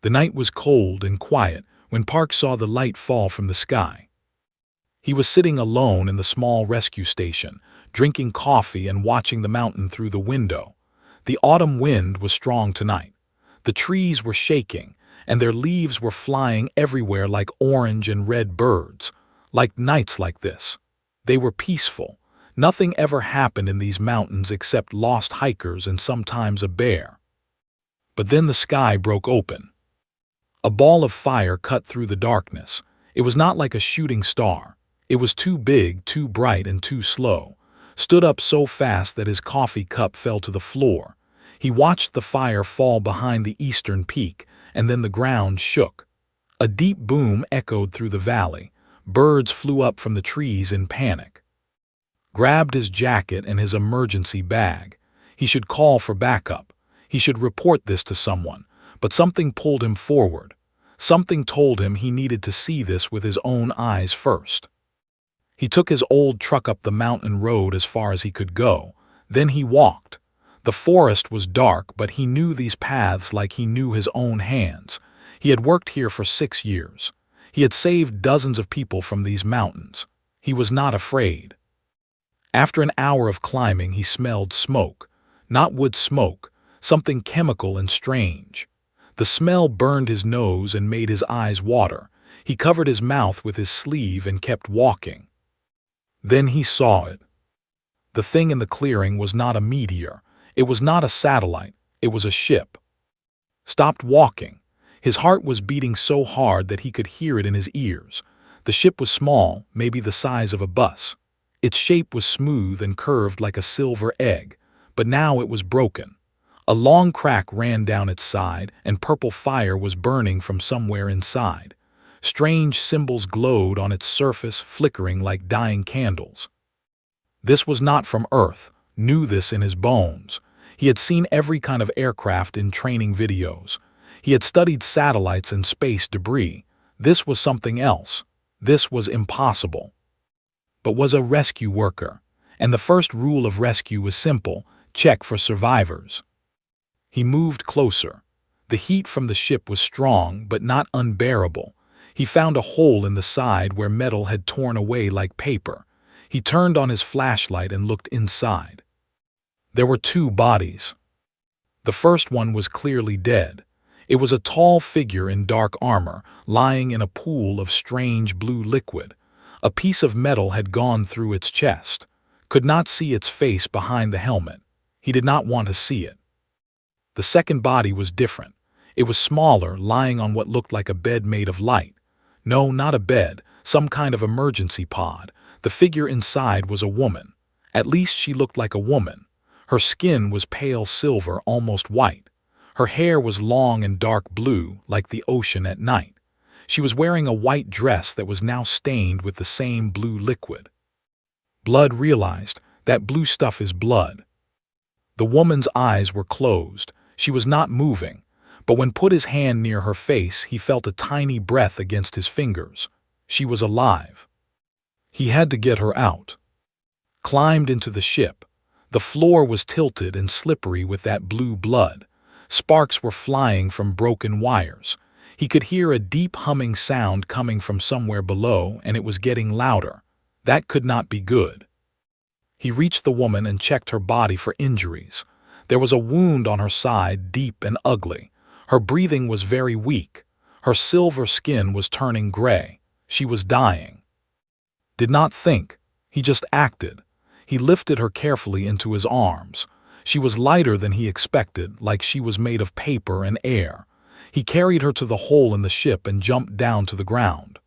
The night was cold and quiet when Park saw the light fall from the sky. He was sitting alone in the small rescue station, drinking coffee and watching the mountain through the window. The autumn wind was strong tonight. The trees were shaking, and their leaves were flying everywhere like orange and red birds. Like nights like this. They were peaceful. Nothing ever happened in these mountains except lost hikers and sometimes a bear. But then the sky broke open. A ball of fire cut through the darkness. It was not like a shooting star. It was too big, too bright, and too slow. Stood up so fast that his coffee cup fell to the floor. He watched the fire fall behind the eastern peak, and then the ground shook. A deep boom echoed through the valley. Birds flew up from the trees in panic. Grabbed his jacket and his emergency bag. He should call for backup. He should report this to someone. But something pulled him forward. Something told him he needed to see this with his own eyes first. He took his old truck up the mountain road as far as he could go. Then he walked. The forest was dark, but he knew these paths like he knew his own hands. He had worked here for 6 years. He had saved dozens of people from these mountains. He was not afraid. After an hour of climbing, he smelled smoke. Not wood smoke, something chemical and strange. The smell burned his nose and made his eyes water. He covered his mouth with his sleeve and kept walking. Then he saw it. The thing in the clearing was not a meteor. It was not a satellite. It was a ship. Stopped walking. His heart was beating so hard that he could hear it in his ears. The ship was small, maybe the size of a bus. Its shape was smooth and curved like a silver egg, but now it was broken. A long crack ran down its side, and purple fire was burning from somewhere inside. Strange symbols glowed on its surface, flickering like dying candles. This was not from Earth, knew this in his bones. He had seen every kind of aircraft in training videos. He had studied satellites and space debris. This was something else. This was impossible. But was a rescue worker, and the first rule of rescue was simple: check for survivors. He moved closer. The heat from the ship was strong, but not unbearable. He found a hole in the side where metal had torn away like paper. He turned on his flashlight and looked inside. There were 2 bodies. The first one was clearly dead. It was a tall figure in dark armor, lying in a pool of strange blue liquid. A piece of metal had gone through its chest. Could not see its face behind the helmet. He did not want to see it. The second body was different. It was smaller, lying on what looked like a bed made of light. No, not a bed, some kind of emergency pod. The figure inside was a woman. At least she looked like a woman. Her skin was pale silver, almost white. Her hair was long and dark blue, like the ocean at night. She was wearing a white dress that was now stained with the same blue liquid. Blood realized that blue stuff is blood. The woman's eyes were closed. She was not moving, but when put his hand near her face, he felt a tiny breath against his fingers. She was alive. He had to get her out. Climbed into the ship. The floor was tilted and slippery with that blue blood. Sparks were flying from broken wires. He could hear a deep humming sound coming from somewhere below, and it was getting louder. That could not be good. He reached the woman and checked her body for injuries. There was a wound on her side, deep and ugly. Her breathing was very weak. Her silver skin was turning gray. She was dying. Did not think. He just acted. He lifted her carefully into his arms. She was lighter than he expected, like she was made of paper and air. He carried her to the hole in the ship and jumped down to the ground.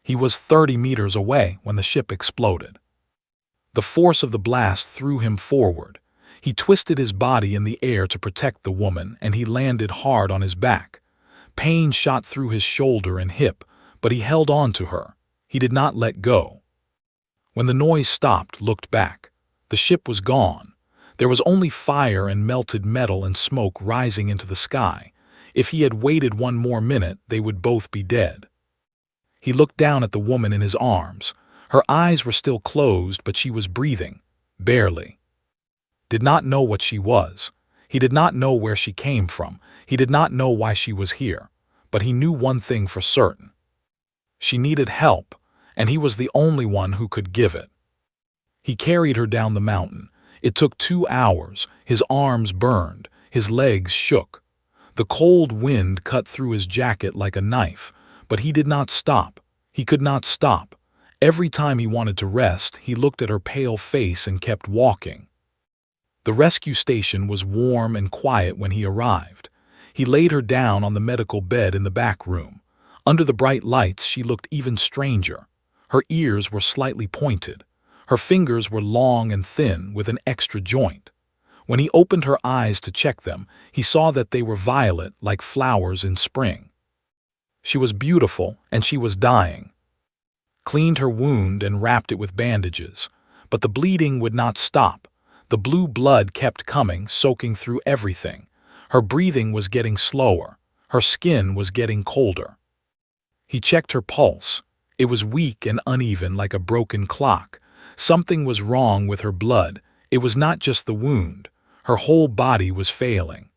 He was 30 meters away when the ship exploded. The force of the blast threw him forward. He twisted his body in the air to protect the woman, and he landed hard on his back. Pain shot through his shoulder and hip, but he held on to her. He did not let go. When the noise stopped, looked back. The ship was gone. There was only fire and melted metal and smoke rising into the sky. If he had waited 1 more minute, they would both be dead. He looked down at the woman in his arms. Her eyes were still closed, but she was breathing. Barely. Did not know what she was. He did not know where she came from. He did not know why she was here. But he knew one thing for certain. She needed help, and he was the only one who could give it. He carried her down the mountain. It took 2 hours. His arms burned. His legs shook. The cold wind cut through his jacket like a knife, but he did not stop. He could not stop. Every time he wanted to rest, he looked at her pale face and kept walking. The rescue station was warm and quiet when he arrived. He laid her down on the medical bed in the back room. Under the bright lights, she looked even stranger. Her ears were slightly pointed. Her fingers were long and thin with an extra joint. When he opened her eyes to check them, he saw that they were violet like flowers in spring. She was beautiful, and she was dying. Cleaned her wound and wrapped it with bandages. But the bleeding would not stop. The blue blood kept coming, soaking through everything. Her breathing was getting slower. Her skin was getting colder. He checked her pulse. It was weak and uneven like a broken clock. Something was wrong with her blood. It was not just the wound. Her whole body was failing.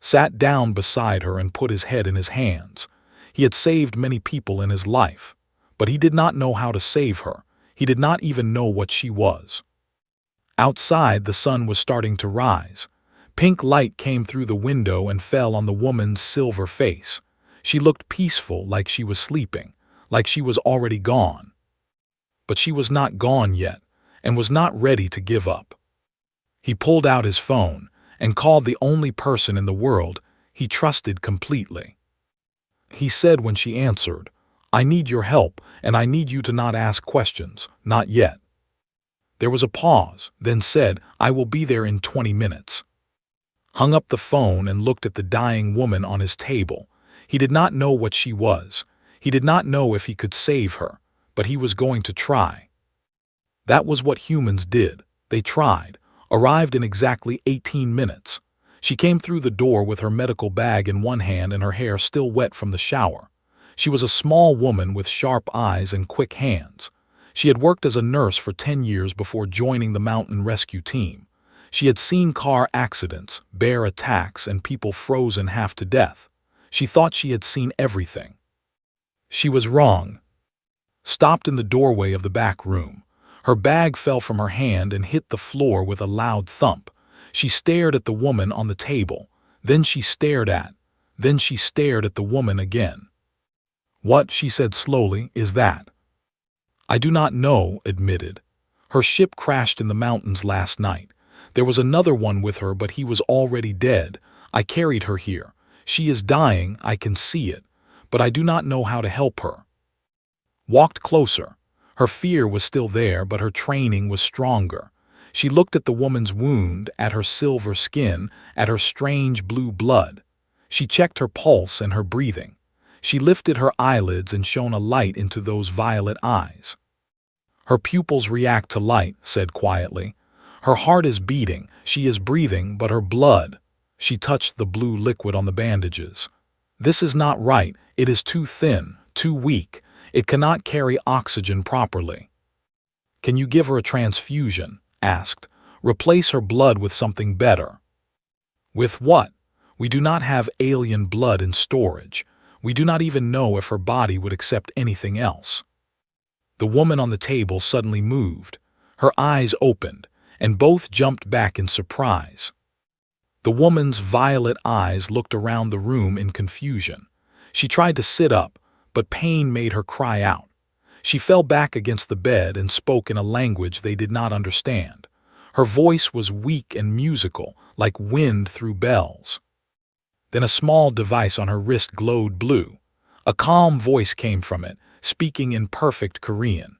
Sat down beside her and put his head in his hands. He had saved many people in his life, but he did not know how to save her. He did not even know what she was. Outside, the sun was starting to rise. Pink light came through the window and fell on the woman's silver face. She looked peaceful, like she was sleeping, like she was already gone. But she was not gone yet, and was not ready to give up. He pulled out his phone and called the only person in the world he trusted completely. He said when she answered, "I need your help, and I need you to not ask questions, not yet." There was a pause, then said, "I will be there in 20 minutes. Hung up the phone and looked at the dying woman on his table. He did not know what she was. He did not know if he could save her, but he was going to try. That was what humans did. They tried, arrived in exactly 18 minutes. She came through the door with her medical bag in one hand and her hair still wet from the shower. She was a small woman with sharp eyes and quick hands. She had worked as a nurse for 10 years before joining the mountain rescue team. She had seen car accidents, bear attacks, and people frozen half to death. She thought she had seen everything. She was wrong. Stopped in the doorway of the back room. Her bag fell from her hand and hit the floor with a loud thump. She stared at the woman on the table. Then she stared at the woman again. "What," she said slowly, "is that?" "I do not know," admitted. "Her ship crashed in the mountains last night. There was another one with her, but he was already dead. I carried her here. She is dying, I can see it, but I do not know how to help her." Walked closer. Her fear was still there, but her training was stronger. She looked at the woman's wound, at her silver skin, at her strange blue blood. She checked her pulse and her breathing. She lifted her eyelids and shone a light into those violet eyes. "Her pupils react to light," said quietly. "Her heart is beating, she is breathing, but her blood—" She touched the blue liquid on the bandages. "This is not right. It is too thin, too weak. It cannot carry oxygen properly." "Can you give her a transfusion?" asked. "Replace her blood with something better." "With what? We do not have alien blood in storage. We do not even know if her body would accept anything else." The woman on the table suddenly moved. Her eyes opened, and both jumped back in surprise. The woman's violet eyes looked around the room in confusion. She tried to sit up, but pain made her cry out. She fell back against the bed and spoke in a language they did not understand. Her voice was weak and musical, like wind through bells. Then a small device on her wrist glowed blue. A calm voice came from it, speaking in perfect Korean.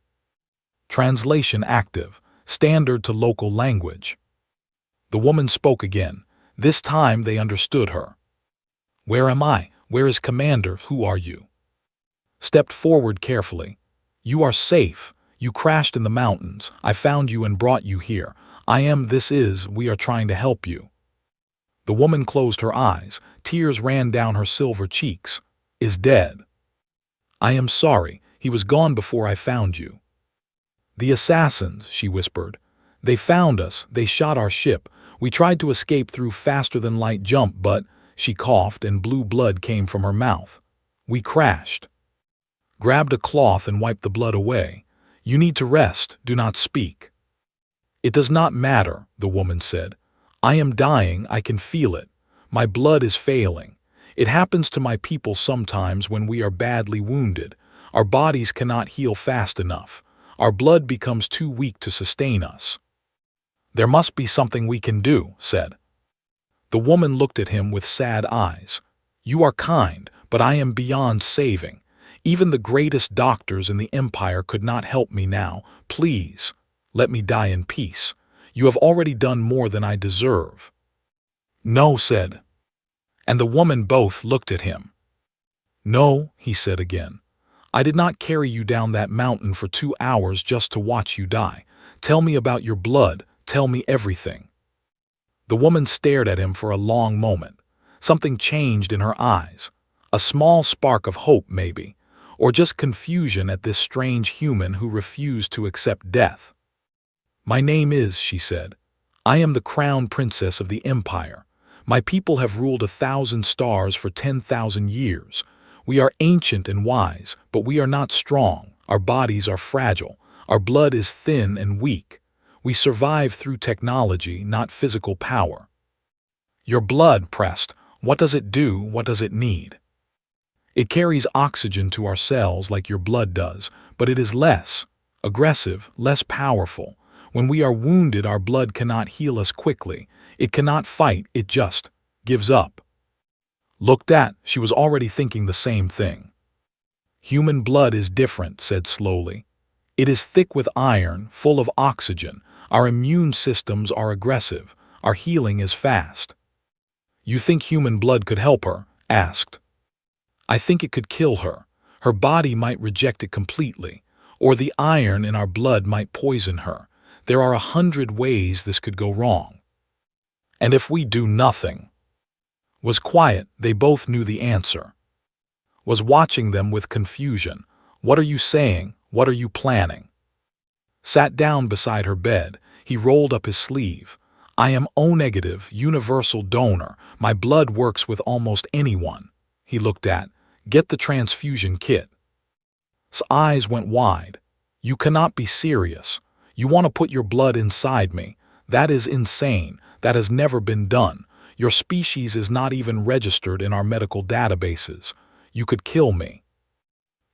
Translation active, standard to local language. The woman spoke again. This time they understood her. "Where am I? Where is Commander? Who are you?" Stepped forward carefully. "You are safe. You crashed in the mountains. I found you and brought you here. We are trying to help you." The woman closed her eyes. Tears ran down her silver cheeks. "Is dead. I am sorry. He was gone before I found you." "The assassins," she whispered. "They found us. They shot our ship. We tried to escape through faster-than-light jump, but she coughed and blue blood came from her mouth. We crashed. Grabbed a cloth and wiped the blood away. You need to rest, do not speak. It does not matter, the woman said. I am dying, I can feel it. My blood is failing. It happens to my people sometimes when we are badly wounded. Our bodies cannot heal fast enough. Our blood becomes too weak to sustain us. There must be something we can do, said. The woman looked at him with sad eyes. You are kind, but I am beyond saving. Even the greatest doctors in the empire could not help me now. Please, let me die in peace. You have already done more than I deserve. No, said. And the woman both looked at him. No, he said again. I did not carry you down that mountain for 2 hours just to watch you die. Tell me about your blood. Tell me everything. The woman stared at him for a long moment. Something changed in her eyes. A small spark of hope, maybe, or just confusion at this strange human who refused to accept death. My name is, she said. I am the crown princess of the empire. My people have ruled 1,000 stars for 10,000 years. We are ancient and wise, but we are not strong. Our bodies are fragile. Our blood is thin and weak. We survive through technology, not physical power. Your blood, Prest, what does it do? What does it need? It carries oxygen to our cells like your blood does, but it is less aggressive, less powerful. When we are wounded, our blood cannot heal us quickly. It cannot fight, it just gives up. Looked at, she was already thinking the same thing. Human blood is different, said slowly. It is thick with iron, full of oxygen. Our immune systems are aggressive. Our healing is fast. You think human blood could help her? Asked. I think it could kill her. Her body might reject it completely, or the iron in our blood might poison her. There are 100 ways this could go wrong. And if we do nothing? Was quiet, they both knew the answer. Was watching them with confusion. What are you saying? What are you planning? Sat down beside her bed. He rolled up his sleeve. I am O-negative, universal donor. My blood works with almost anyone. He looked at. Get the transfusion kit. His eyes went wide. You cannot be serious. You want to put your blood inside me. That is insane. That has never been done. Your species is not even registered in our medical databases. You could kill me.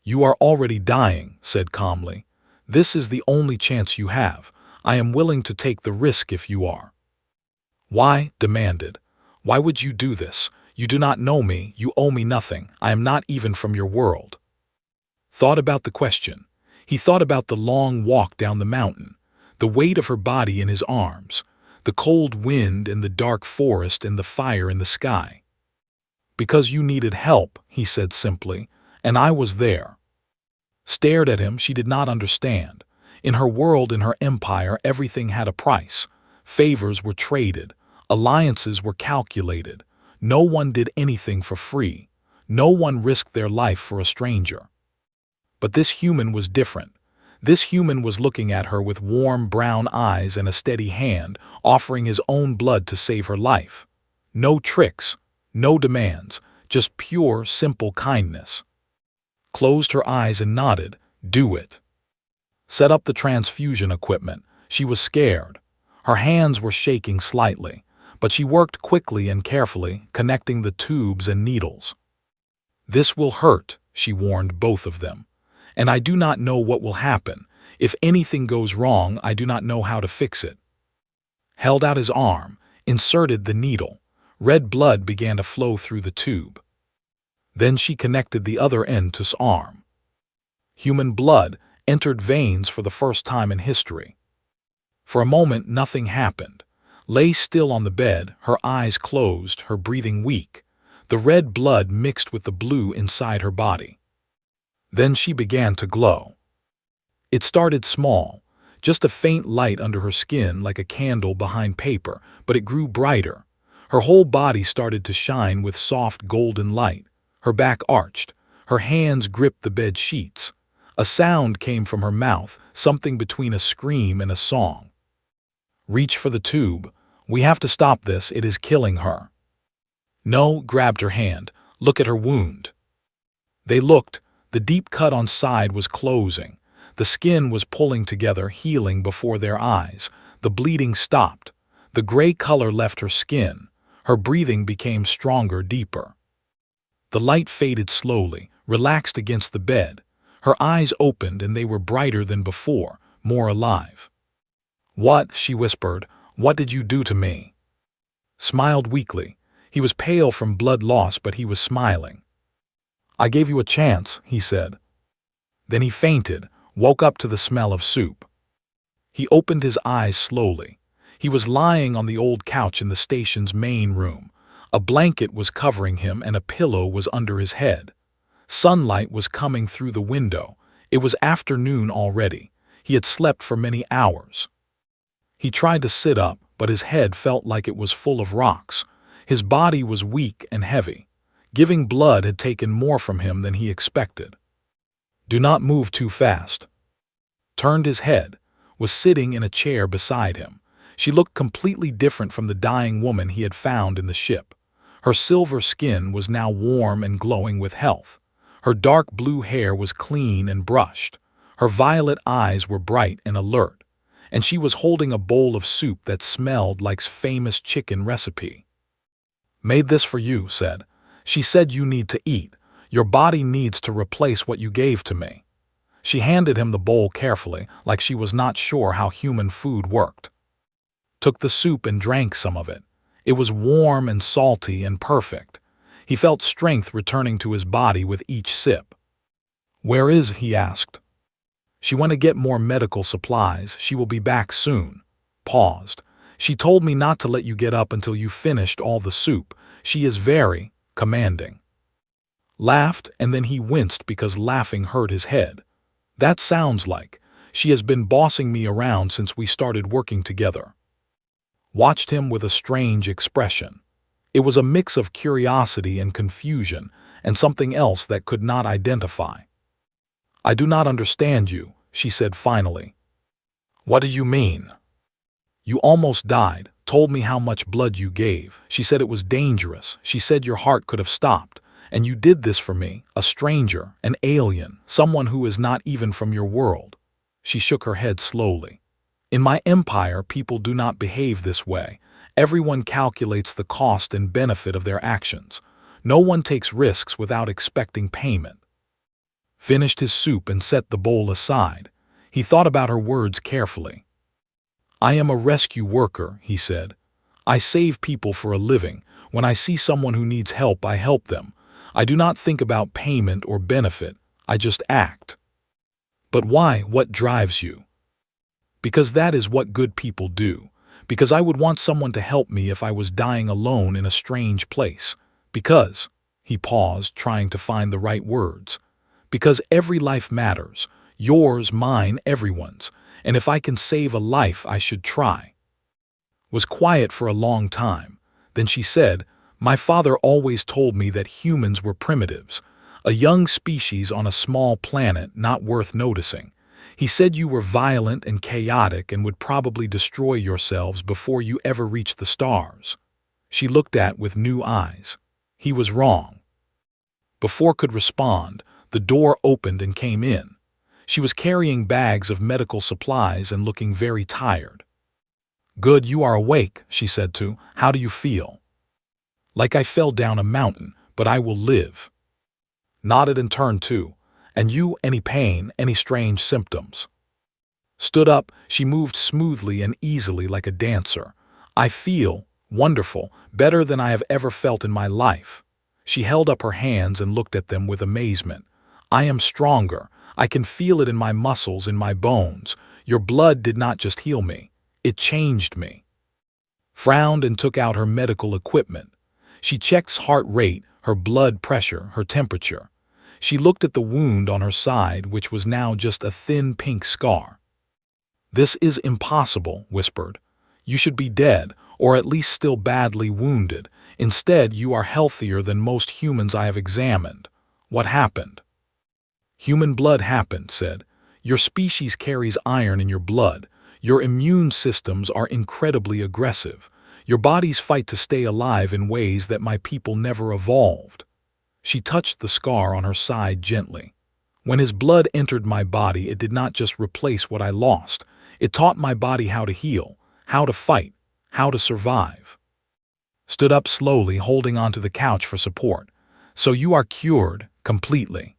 You are already dying, said calmly. This is the only chance you have. I am willing to take the risk if you are. Why? Demanded. Why would you do this? You do not know me. You owe me nothing. I am not even from your world. Thought about the question. He thought about the long walk down the mountain, the weight of her body in his arms, the cold wind and the dark forest and the fire in the sky. Because you needed help, he said simply, and I was there. Stared at him, she did not understand. In her world, in her empire, everything had a price. Favors were traded. Alliances were calculated. No one did anything for free. No one risked their life for a stranger. But this human was different. This human was looking at her with warm brown eyes and a steady hand, offering his own blood to save her life. No tricks, no demands, just pure, simple kindness. Closed her eyes and nodded. Do it. Set up the transfusion equipment. She was scared. Her hands were shaking slightly, but she worked quickly and carefully, connecting the tubes and needles. This will hurt, she warned both of them. And I do not know what will happen. If anything goes wrong, I do not know how to fix it. Held out his arm, inserted the needle. Red blood began to flow through the tube. Then she connected the other end to his arm. Human blood entered veins for the first time in history. For a moment, nothing happened. Lay still on the bed, her eyes closed, her breathing weak. The red blood mixed with the blue inside her body. Then she began to glow. It started small, just a faint light under her skin like a candle behind paper, but it grew brighter. Her whole body started to shine with soft golden light. Her back arched. Her hands gripped the bed sheets. A sound came from her mouth, something between a scream and a song. Reach for the tube. We have to stop this, it is killing her. No, grabbed her hand. Look at her wound. They looked. The deep cut on side was closing. The skin was pulling together, healing before their eyes. The bleeding stopped. The gray color left her skin. Her breathing became stronger, deeper. The light faded slowly, relaxed against the bed. Her eyes opened and they were brighter than before, more alive. "What?" she whispered. "What did you do to me?" Smiled weakly. He was pale from blood loss, but he was smiling. "I gave you a chance," he said. Then he fainted, woke up to the smell of soup. He opened his eyes slowly. He was lying on the old couch in the station's main room. A blanket was covering him and a pillow was under his head. Sunlight was coming through the window. It was afternoon already. He had slept for many hours. He tried to sit up, but his head felt like it was full of rocks. His body was weak and heavy. Giving blood had taken more from him than he expected. "Do not move too fast." Turned his head, was sitting in a chair beside him. She looked completely different from the dying woman he had found in the ship. Her silver skin was now warm and glowing with health. Her dark blue hair was clean and brushed. Her violet eyes were bright and alert, and she was holding a bowl of soup that smelled like famous chicken recipe. "Made this for you," said. "She said you need to eat. Your body needs to replace what you gave to me." She handed him the bowl carefully, like she was not sure how human food worked. Took the soup and drank some of it. It was warm and salty and perfect. He felt strength returning to his body with each sip. "Where is?" he asked. "She went to get more medical supplies. She will be back soon." Paused. "She told me not to let you get up until you finished all the soup. She is very commanding." Laughed, and then he winced because laughing hurt his head. "That sounds like she has been bossing me around since we started working together." Watched him with a strange expression. It was a mix of curiosity and confusion, and something else that could not identify. "I do not understand you," she said finally. "What do you mean?" "You almost died, told me how much blood you gave. She said it was dangerous. She said your heart could have stopped. And you did this for me, a stranger, an alien, someone who is not even from your world." She shook her head slowly. "In my empire, people do not behave this way. Everyone calculates the cost and benefit of their actions. No one takes risks without expecting payment." Finished his soup and set the bowl aside. He thought about her words carefully. "I am a rescue worker," he said. "I save people for a living. When I see someone who needs help, I help them. I do not think about payment or benefit. I just act." "But why? What drives you?" "Because that is what good people do. Because I would want someone to help me if I was dying alone in a strange place. Because," he paused, trying to find the right words, "because every life matters. Yours, mine, everyone's. And if I can save a life, I should try." Was quiet for a long time. Then she said, "My father always told me that humans were primitives, a young species on a small planet not worth noticing. He said you were violent and chaotic and would probably destroy yourselves before you ever reached the stars." She looked at with new eyes. He was wrong. Before could respond, the door opened and came in. She was carrying bags of medical supplies and looking very tired. "Good, you are awake," she said to. "How do you feel?" "Like I fell down a mountain, but I will live." Nodded and turned to. "And you, any pain, any strange symptoms?" Stood up, she moved smoothly and easily like a dancer. "I feel wonderful, better than I have ever felt in my life." She held up her hands and looked at them with amazement. "I am stronger. I can feel it in my muscles, in my bones. Your blood did not just heal me. It changed me." Frowned and took out her medical equipment. She checked heart rate, her blood pressure, her temperature. She looked at the wound on her side, which was now just a thin pink scar. "This is impossible," whispered. "You should be dead, or at least still badly wounded. Instead, you are healthier than most humans I have examined. What happened?" "Human blood happened," said. "Your species carries iron in your blood. Your immune systems are incredibly aggressive. Your bodies fight to stay alive in ways that my people never evolved." She touched the scar on her side gently. "When his blood entered my body, it did not just replace what I lost. It taught my body how to heal, how to fight, how to survive." Stood up slowly, holding onto the couch for support. "So you are cured, completely."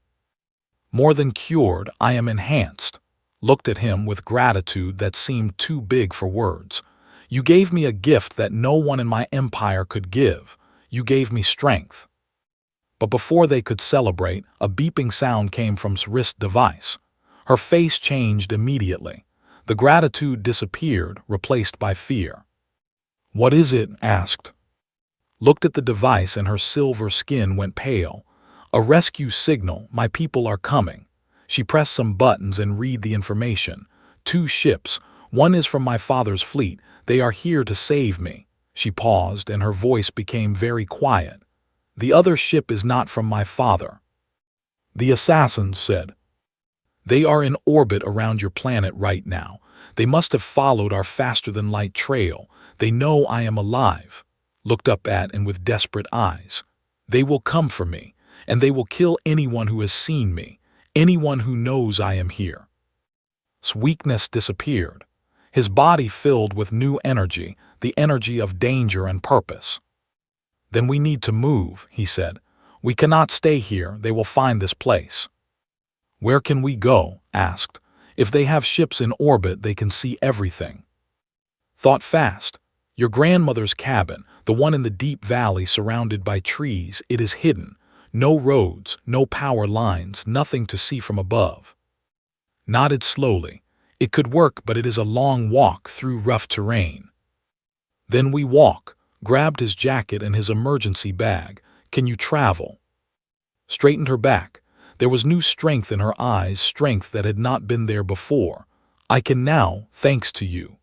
"More than cured, I am enhanced." Looked at him with gratitude that seemed too big for words. "You gave me a gift that no one in my empire could give. You gave me strength." But before they could celebrate, a beeping sound came from her wrist device. Her face changed immediately. The gratitude disappeared, replaced by fear. "What is it?" asked. Looked at the device and her silver skin went pale. "A rescue signal, my people are coming." She pressed some buttons and read the information. "2 ships, one is from my father's fleet. They are here to save me." She paused and her voice became very quiet. "The other ship is not from my father." The assassins said. "They are in orbit around your planet right now. They must have followed our faster-than-light trail. They know I am alive." Looked up at and with desperate eyes. "They will come for me, and they will kill anyone who has seen me, anyone who knows I am here." His weakness disappeared. His body filled with new energy, the energy of danger and purpose. "Then we need to move," he said. "We cannot stay here. They will find this place." "Where can we go?" asked. "If they have ships in orbit, they can see everything." Thought fast. "Your grandmother's cabin, the one in the deep valley surrounded by trees, it is hidden. No roads, no power lines, nothing to see from above." Nodded slowly. "It could work, but it is a long walk through rough terrain." "Then we walk." Grabbed his jacket and his emergency bag. "Can you travel?" Straightened her back. There was new strength in her eyes, strength that had not been there before. "I can now, thanks to you."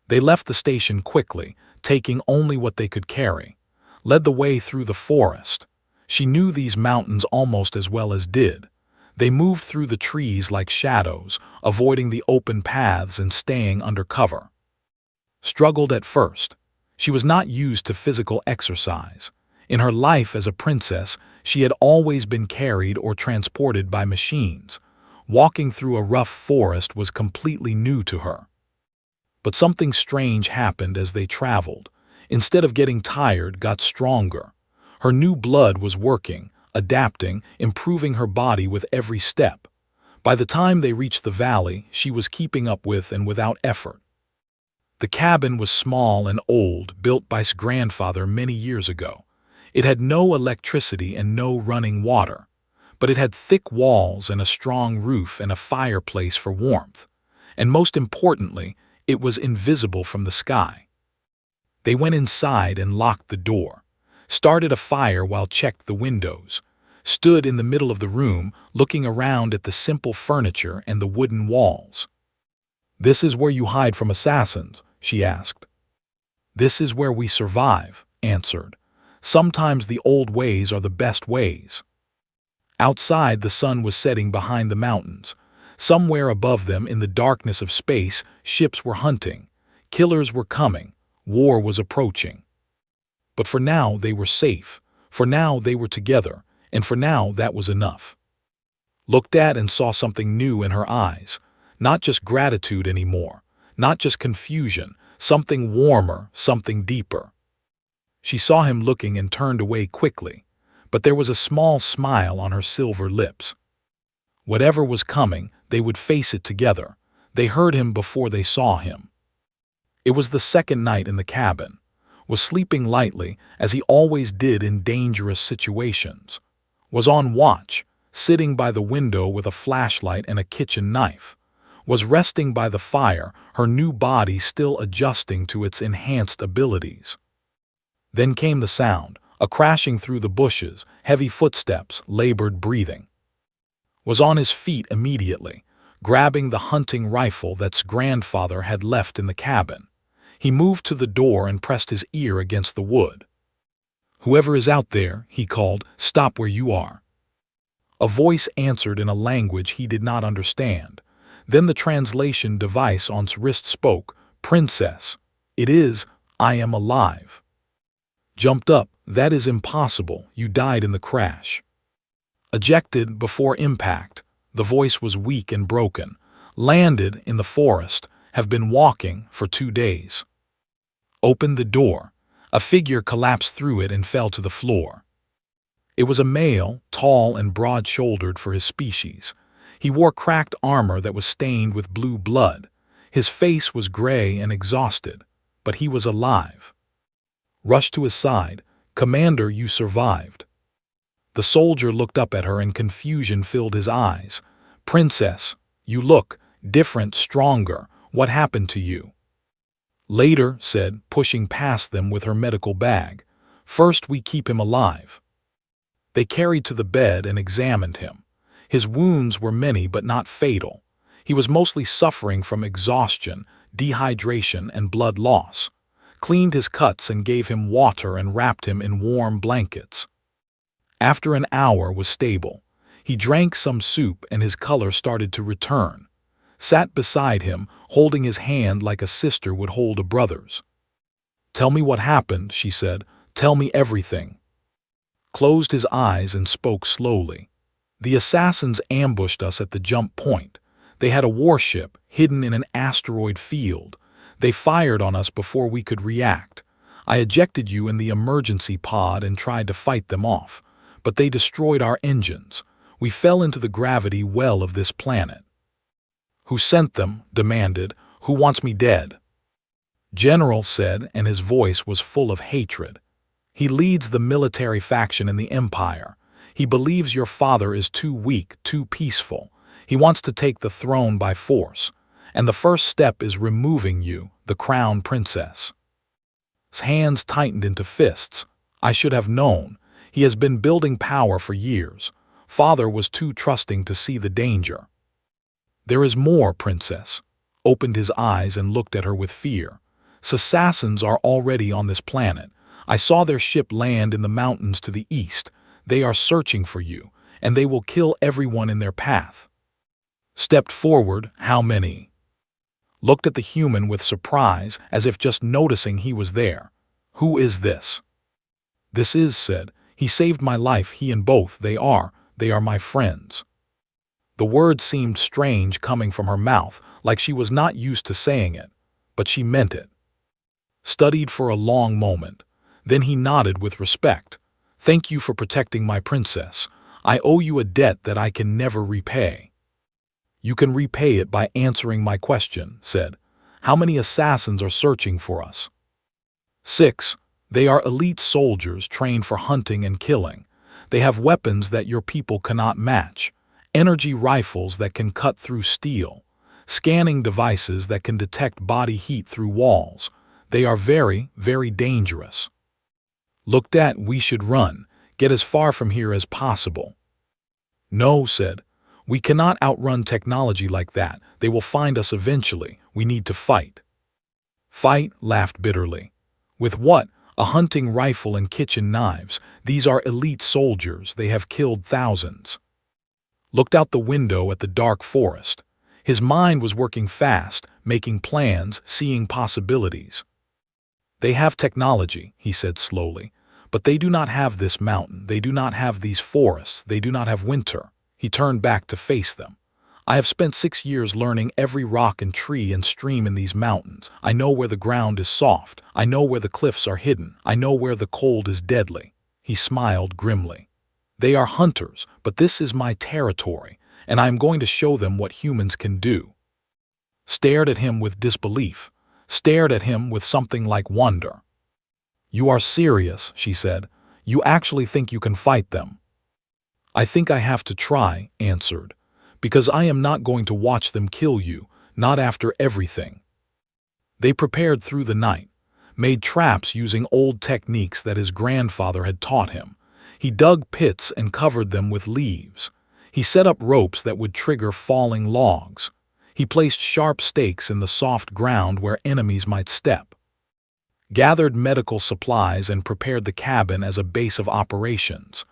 They left the station quickly, taking only what they could carry. Led the way through the forest. She knew these mountains almost as well as did. They moved through the trees like shadows, avoiding the open paths and staying under cover. Struggled at first. She was not used to physical exercise. In her life as a princess, she had always been carried or transported by machines. Walking through a rough forest was completely new to her. But something strange happened as they traveled. Instead of getting tired, got stronger. Her new blood was working, adapting, improving her body with every step. By the time they reached the valley, she was keeping up with and without effort. The cabin was small and old, built by his grandfather many years ago. It had no electricity and no running water, but it had thick walls and a strong roof and a fireplace for warmth. And most importantly, it was invisible from the sky. They went inside and locked the door, started a fire while checked the windows, stood in the middle of the room looking around at the simple furniture and the wooden walls. "This is where you hide from assassins?" she asked. "This is where we survive," answered. "Sometimes the old ways are the best ways." Outside, the sun was setting behind the mountains. Somewhere above them, in the darkness of space, ships were hunting. Killers were coming. War was approaching. But for now, they were safe. For now, they were together. And for now, that was enough. Looked at and saw something new in her eyes. Not just gratitude anymore. Not just confusion. Something warmer, something deeper. She saw him looking and turned away quickly. But there was a small smile on her silver lips. Whatever was coming, they would face it together. They heard him before they saw him. It was the second night in the cabin. Was sleeping lightly, as he always did in dangerous situations. Was on watch, sitting by the window with a flashlight and a kitchen knife. Was resting by the fire, her new body still adjusting to its enhanced abilities. Then came the sound, a crashing through the bushes, heavy footsteps, labored breathing. Was on his feet immediately, grabbing the hunting rifle that's grandfather had left in the cabin. He moved to the door and pressed his ear against the wood. "Whoever is out there," he called, "stop where you are." A voice answered in a language he did not understand. Then the translation device on his wrist spoke, "Princess." "It is," I am alive. Jumped up, that is impossible, you died in the crash. Ejected before impact, the voice was weak and broken. Landed in the forest, have been walking for 2 days. Opened the door. A figure collapsed through it and fell to the floor. It was a male, tall and broad-shouldered for his species. He wore cracked armor that was stained with blue blood. His face was gray and exhausted, but he was alive. Rushed to his side. Commander, you survived. The soldier looked up at her and confusion filled his eyes. Princess, you look different, stronger. What happened to you? Later, said, pushing past them with her medical bag. First we keep him alive. They carried to the bed and examined him. His wounds were many but not fatal. He was mostly suffering from exhaustion, dehydration, and blood loss. Cleaned his cuts and gave him water and wrapped him in warm blankets. After an hour was stable. He drank some soup and his color started to return. Sat beside him, holding his hand like a sister would hold a brother's. Tell me what happened, she said. Tell me everything. Closed his eyes and spoke slowly. The assassins ambushed us at the jump point. They had a warship hidden in an asteroid field. They fired on us before we could react. I ejected you in the emergency pod and tried to fight them off, but they destroyed our engines. We fell into the gravity well of this planet. Who sent them? Demanded. Who wants me dead? General said, and his voice was full of hatred. He leads the military faction in the Empire. He believes your father is too weak, too peaceful. He wants to take the throne by force. And the first step is removing you, the crown princess. His hands tightened into fists. I should have known. He has been building power for years. Father was too trusting to see the danger. There is more, princess. Opened his eyes and looked at her with fear. Assassins are already on this planet. I saw their ship land in the mountains to the east. They are searching for you, and they will kill everyone in their path. Stepped forward, how many? Looked at the human with surprise, as if just noticing he was there. Who is this? This is, said. He saved my life, he and both, they are my friends. The word seemed strange coming from her mouth, like she was not used to saying it, but she meant it. Studied for a long moment. Then he nodded with respect. Thank you for protecting my princess. I owe you a debt that I can never repay. You can repay it by answering my question, said. How many assassins are searching for us? 6. They are elite soldiers trained for hunting and killing. They have weapons that your people cannot match. Energy rifles that can cut through steel. Scanning devices that can detect body heat through walls. They are very, very dangerous. Looked at, we should run. Get as far from here as possible. No, said. We cannot outrun technology like that. They will find us eventually. We need to fight. Fight, laughed bitterly. With what? A hunting rifle and kitchen knives. These are elite soldiers. They have killed thousands. Looked out the window at the dark forest. His mind was working fast, making plans, seeing possibilities. They have technology, he said slowly, but they do not have this mountain. They do not have these forests. They do not have winter. He turned back to face them. I have spent 6 years learning every rock and tree and stream in these mountains. I know where the ground is soft. I know where the cliffs are hidden. I know where the cold is deadly. He smiled grimly. They are hunters, but this is my territory, and I am going to show them what humans can do. Stared at him with disbelief. Stared at him with something like wonder. You are serious, she said. You actually think you can fight them? I think I have to try, answered. Because I am not going to watch them kill you, not after everything. They prepared through the night, made traps using old techniques that his grandfather had taught him. He dug pits and covered them with leaves. He set up ropes that would trigger falling logs. He placed sharp stakes in the soft ground where enemies might step. Gathered medical supplies and prepared the cabin as a base of operations.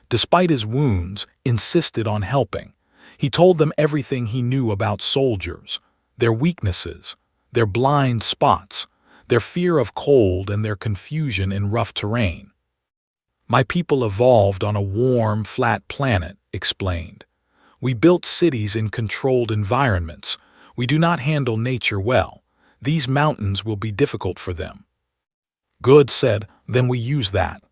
Despite his wounds, insisted on helping. He told them everything he knew about soldiers, their weaknesses, their blind spots. their fear of cold and their confusion in rough terrain. My people evolved on a warm, flat planet, explained. We built cities in controlled environments. We do not handle nature well. These mountains will be difficult for them. Good, said, then we use that.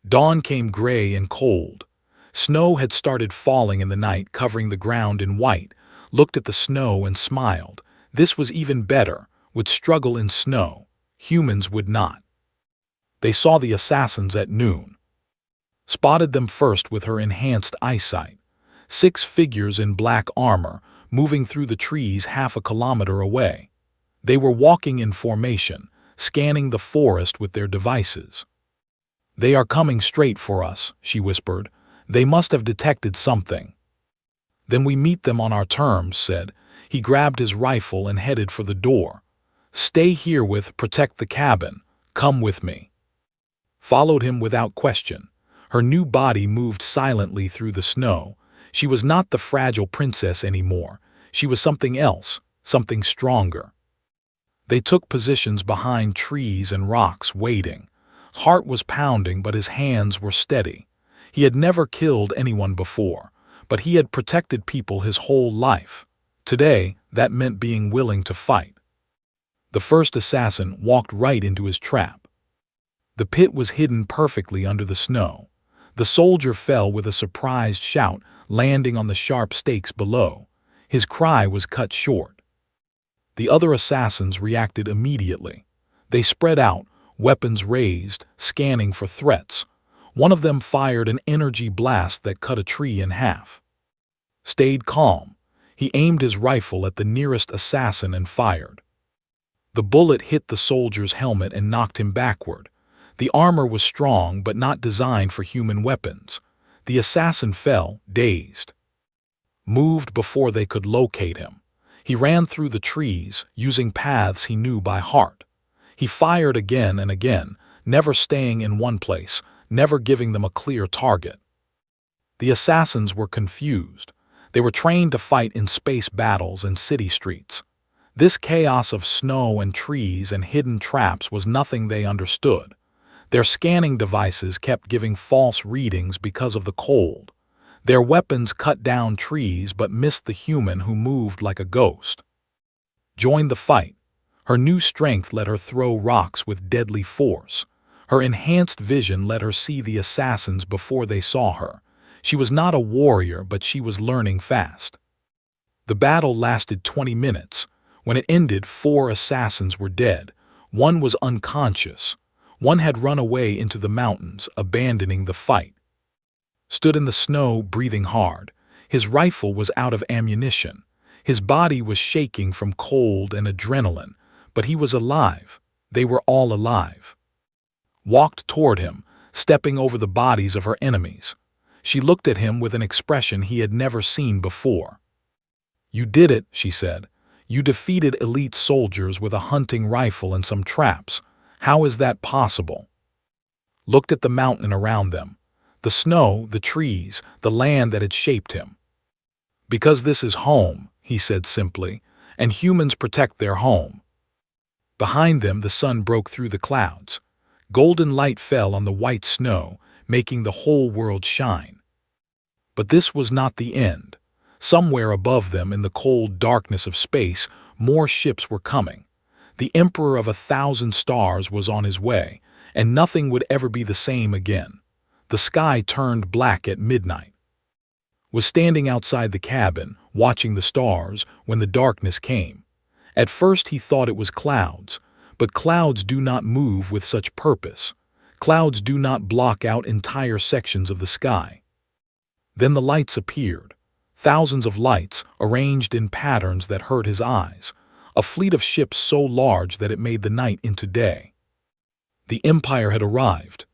Dawn came gray and cold. Snow had started falling in the night, covering the ground in white, looked at the snow and smiled. This was even better, would struggle in snow. Humans would not. They saw the assassins at noon. Spotted them first with her enhanced eyesight. 6 figures in black armor, moving through the trees half a kilometer away. They were walking in formation, scanning the forest with their devices. They are coming straight for us, she whispered. They must have detected something. Then we meet them on our terms, said. He grabbed his rifle and headed for the door. Stay here protect the cabin. Come with me. Followed him without question. Her new body moved silently through the snow. She was not the fragile princess anymore. She was something else, something stronger. They took positions behind trees and rocks, waiting. Heart was pounding, but his hands were steady. He had never killed anyone before, but he had protected people his whole life. Today, that meant being willing to fight. The first assassin walked right into his trap. The pit was hidden perfectly under the snow. The soldier fell with a surprised shout, landing on the sharp stakes below. His cry was cut short. The other assassins reacted immediately. They spread out, weapons raised, scanning for threats. One of them fired an energy blast that cut a tree in half. Stayed calm. He aimed his rifle at the nearest assassin and fired. The bullet hit the soldier's helmet and knocked him backward. The armor was strong but not designed for human weapons. The assassin fell, dazed. Moved before they could locate him. He ran through the trees, using paths he knew by heart. He fired again and again, never staying in one place, never giving them a clear target. The assassins were confused. They were trained to fight in space battles and city streets. This chaos of snow and trees and hidden traps was nothing they understood. Their scanning devices kept giving false readings because of the cold. Their weapons cut down trees but missed the human who moved like a ghost. Joined the fight. Her new strength let her throw rocks with deadly force. Her enhanced vision let her see the assassins before they saw her. She was not a warrior, but she was learning fast. The battle lasted 20 minutes. When it ended, 4 assassins were dead. One was unconscious. One had run away into the mountains, abandoning the fight. Stood in the snow, breathing hard. His rifle was out of ammunition. His body was shaking from cold and adrenaline, but he was alive. They were all alive. Walked toward him, stepping over the bodies of her enemies. She looked at him with an expression he had never seen before. You did it, she said. You defeated elite soldiers with a hunting rifle and some traps. How is that possible? Looked at the mountain around them. The snow, the trees, the land that had shaped him. Because this is home, he said simply, and humans protect their home. Behind them, the sun broke through the clouds. Golden light fell on the white snow, making the whole world shine. But this was not the end. Somewhere above them, in the cold darkness of space, more ships were coming. The Emperor of 1,000 stars was on his way, and nothing would ever be the same again. The sky turned black at midnight. Was standing outside the cabin, watching the stars, when the darkness came. At first he thought it was clouds, but clouds do not move with such purpose. Clouds do not block out entire sections of the sky. Then the lights appeared. Thousands of lights, arranged in patterns that hurt his eyes. A fleet of ships so large that it made the night into day. The Empire had arrived.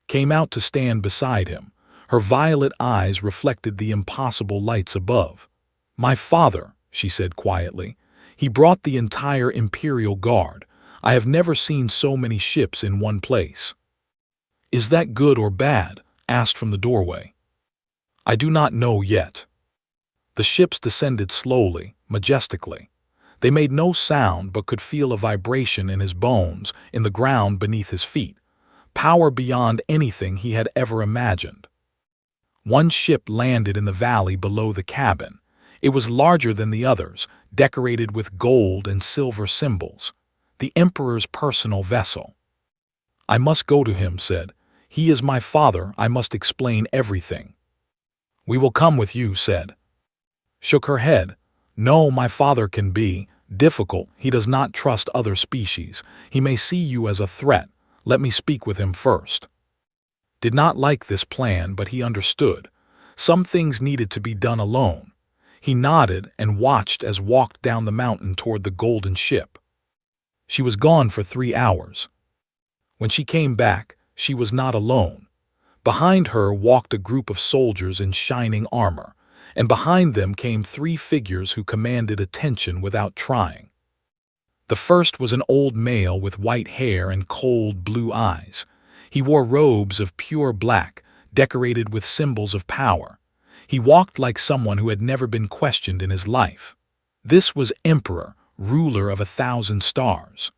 Came out to stand beside him. Her violet eyes reflected the impossible lights above. My father, she said quietly. He brought the entire Imperial Guard. I have never seen so many ships in one place. Is that good or bad? Asked from the doorway. I do not know yet. The ships descended slowly, majestically. They made no sound but could feel a vibration in his bones, in the ground beneath his feet. Power beyond anything he had ever imagined. One ship landed in the valley below the cabin. It was larger than the others, decorated with gold and silver symbols. The Emperor's personal vessel. "I must go to him," said. "He is my father, I must explain everything." "We will come with you," said. Shook her head. "No, my father can be difficult. He does not trust other species. He may see you as a threat. Let me speak with him first." Did not like this plan, but he understood. Some things needed to be done alone. He nodded and watched as walked down the mountain toward the golden ship. She was gone for 3 hours. When she came back, she was not alone. Behind her walked a group of soldiers in shining armor, and behind them came 3 figures who commanded attention without trying. The first was an old male with white hair and cold blue eyes. He wore robes of pure black, decorated with symbols of power. He walked like someone who had never been questioned in his life. This was Emperor, ruler of 1,000 stars.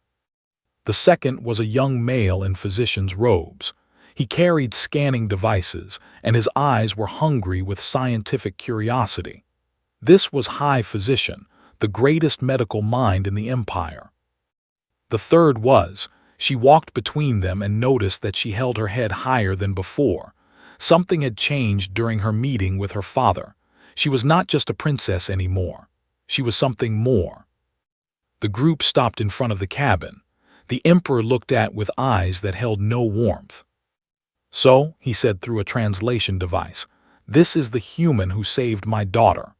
The second was a young male in physician's robes. He carried scanning devices, and his eyes were hungry with scientific curiosity. This was High Physician, the greatest medical mind in the empire. The third was, she walked between them and noticed that she held her head higher than before. Something had changed during her meeting with her father. She was not just a princess anymore. She was something more. The group stopped in front of the cabin. The Emperor looked at with eyes that held no warmth. "So," he said through a translation device, "this is the human who saved my daughter."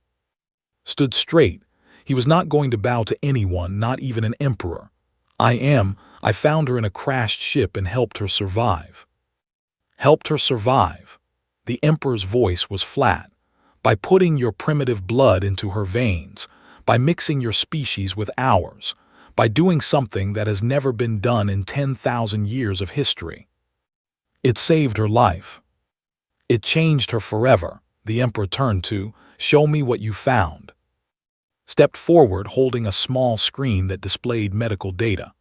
Stood straight. He was not going to bow to anyone, not even an emperor. I found her in a crashed ship and helped her survive." Helped her survive. The Emperor's voice was flat. "By putting your primitive blood into her veins, by mixing your species with ours, by doing something that has never been done in 10,000 years of history. It saved her life. It changed her forever." The Emperor turned to, "Show me what you found." Stepped forward holding a small screen that displayed medical data.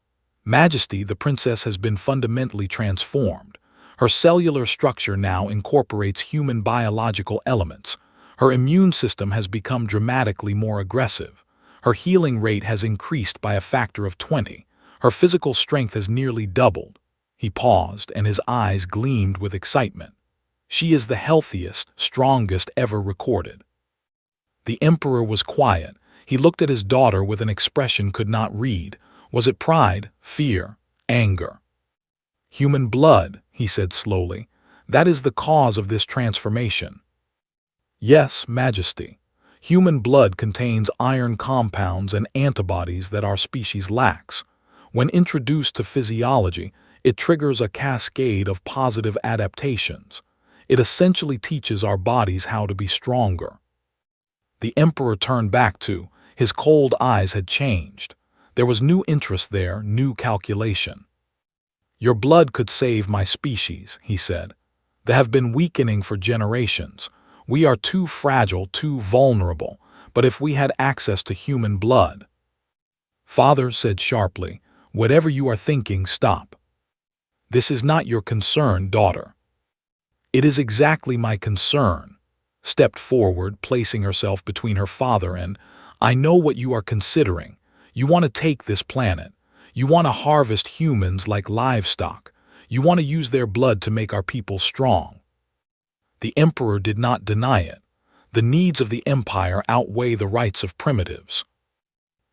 "Majesty, the princess has been fundamentally transformed. Her cellular structure now incorporates human biological elements. Her immune system has become dramatically more aggressive. Her healing rate has increased by a factor of 20. Her physical strength has nearly doubled." He paused, and his eyes gleamed with excitement. "She is the healthiest, strongest ever recorded." The Emperor was quiet. He looked at his daughter with an expression could not read. Was it pride, fear, anger? "Human blood," he said slowly. "That is the cause of this transformation." "Yes, Majesty. Human blood contains iron compounds and antibodies that our species lacks. When introduced to physiology, it triggers a cascade of positive adaptations. It essentially teaches our bodies how to be stronger." The Emperor turned back to, his cold eyes had changed. There was new interest there, new calculation. "Your blood could save my species," he said. "They have been weakening for generations. We are too fragile, too vulnerable, but if we had access to human blood—" Father said sharply, "Whatever you are thinking, stop. This is not your concern, daughter." "It is exactly my concern." Stepped forward, placing herself between her father and, "I know what you are considering. You want to take this planet. You want to harvest humans like livestock. You want to use their blood to make our people strong." The Emperor did not deny it. The needs of the Empire outweigh the rights of primitives.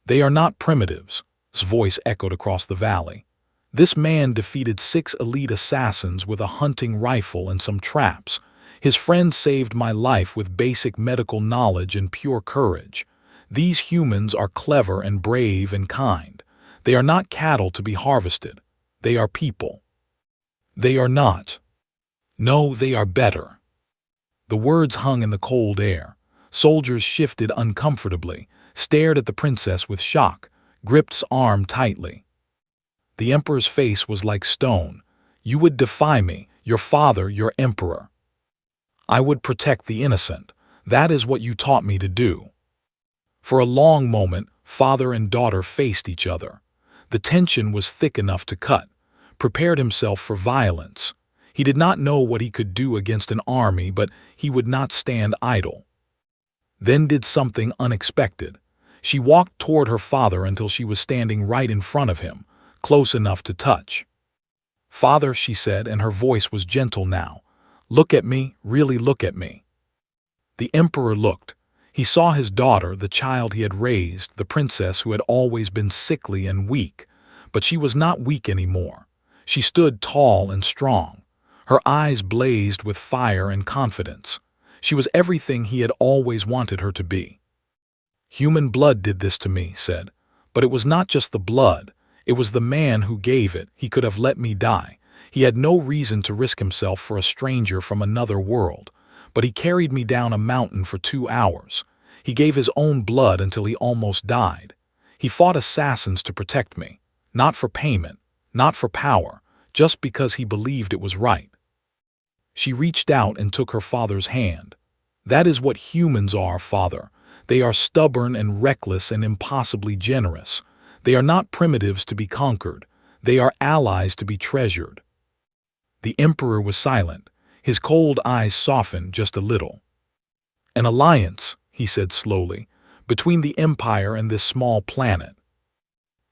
"They are not primitives," his voice echoed across the valley. "This man defeated 6 elite assassins with a hunting rifle and some traps. His friend saved my life with basic medical knowledge and pure courage. These humans are clever and brave and kind. They are not cattle to be harvested. They are people." "They are not." "No, they are better." The words hung in the cold air. Soldiers shifted uncomfortably, stared at the princess with shock, gripped his arm tightly. The Emperor's face was like stone. "You would defy me, your father, your emperor." "I would protect the innocent. That is what you taught me to do." For a long moment, Father and daughter faced each other. The tension was thick enough to cut, prepared himself for violence. He did not know what he could do against an army, but he would not stand idle. Then did something unexpected. She walked toward her father until she was standing right in front of him, close enough to touch. "Father," she said, and her voice was gentle now. "Look at me, really look at me." The emperor looked. He saw his daughter, the child he had raised, the princess who had always been sickly and weak. But she was not weak anymore. She stood tall and strong. Her eyes blazed with fire and confidence. She was everything he had always wanted her to be. "Human blood did this to me," said. "But it was not just the blood. It was the man who gave it. He could have let me die. He had no reason to risk himself for a stranger from another world. But he carried me down a mountain for 2 hours. He gave his own blood until he almost died. He fought assassins to protect me. Not for payment, not for power, just because he believed it was right." She reached out and took her father's hand. "That is what humans are, father. They are stubborn and reckless and impossibly generous. They are not primitives to be conquered. They are allies to be treasured." The emperor was silent. His cold eyes softened just a little. "An alliance," he said slowly, "between the empire and this small planet."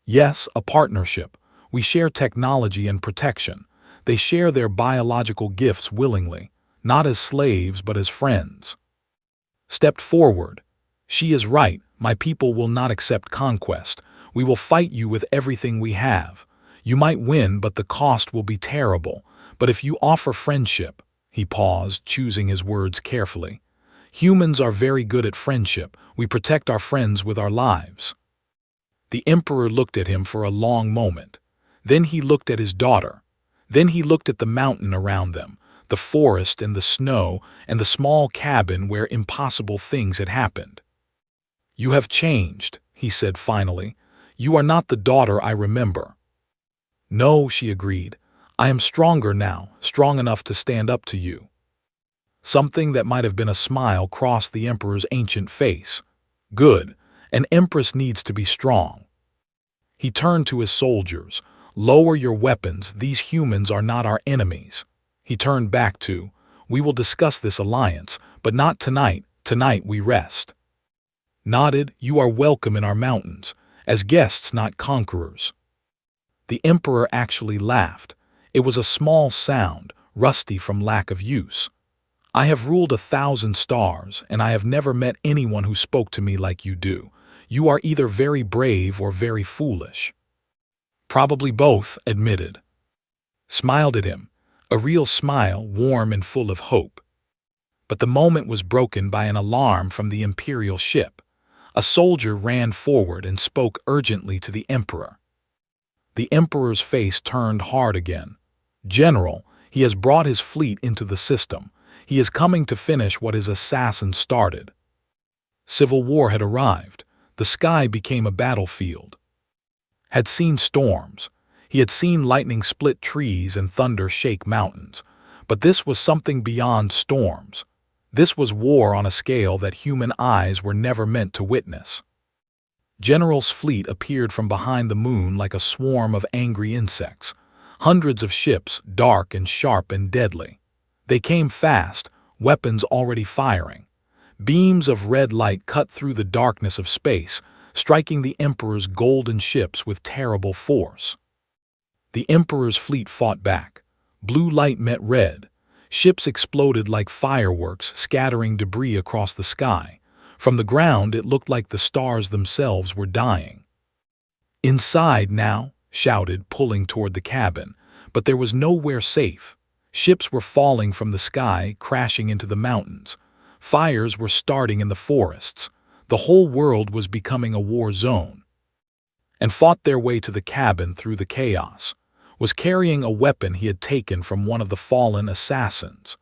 "Yes, a partnership. We share technology and protection. They share their biological gifts willingly, not as slaves but as friends." Stepped forward. "She is right. My people will not accept conquest. We will fight you with everything we have. You might win, but the cost will be terrible. But if you offer friendship—" He paused, choosing his words carefully. "Humans are very good at friendship. We protect our friends with our lives." The emperor looked at him for a long moment. Then he looked at his daughter. Then he looked at the mountain around them, the forest and the snow, and the small cabin where impossible things had happened. "You have changed," he said finally. "You are not the daughter I remember." "No," she agreed. "I am stronger now, strong enough to stand up to you." Something that might have been a smile crossed the emperor's ancient face. "Good. An empress needs to be strong." He turned to his soldiers. "Lower your weapons. These humans are not our enemies." He turned back to, "We will discuss this alliance, but not tonight. Tonight we rest." Nodded. "You are welcome in our mountains, as guests, not conquerors." The emperor actually laughed. It was a small sound, rusty from lack of use. "I have ruled 1,000 stars, and I have never met anyone who spoke to me like you do. You are either very brave or very foolish." "Probably both," admitted. Smiled at him, a real smile, warm and full of hope. But the moment was broken by an alarm from the imperial ship. A soldier ran forward and spoke urgently to the emperor. The emperor's face turned hard again. "General, he has brought his fleet into the system. He is coming to finish what his assassin started." Civil war had arrived. The sky became a battlefield. Had seen storms. He had seen lightning split trees and thunder shake mountains. But this was something beyond storms. This was war on a scale that human eyes were never meant to witness. General's fleet appeared from behind the moon like a swarm of angry insects. Hundreds of ships, dark and sharp and deadly. They came fast, weapons already firing. Beams of red light cut through the darkness of space, striking the Emperor's golden ships with terrible force. The Emperor's fleet fought back. Blue light met red. Ships exploded like fireworks, scattering debris across the sky. From the ground, it looked like the stars themselves were dying. "Inside now," shouted, pulling toward the cabin, but there was nowhere safe. Ships were falling from the sky, crashing into the mountains. Fires were starting in the forests. The whole world was becoming a war zone. And fought their way to the cabin through the chaos. Was carrying a weapon he had taken from one of the fallen assassins.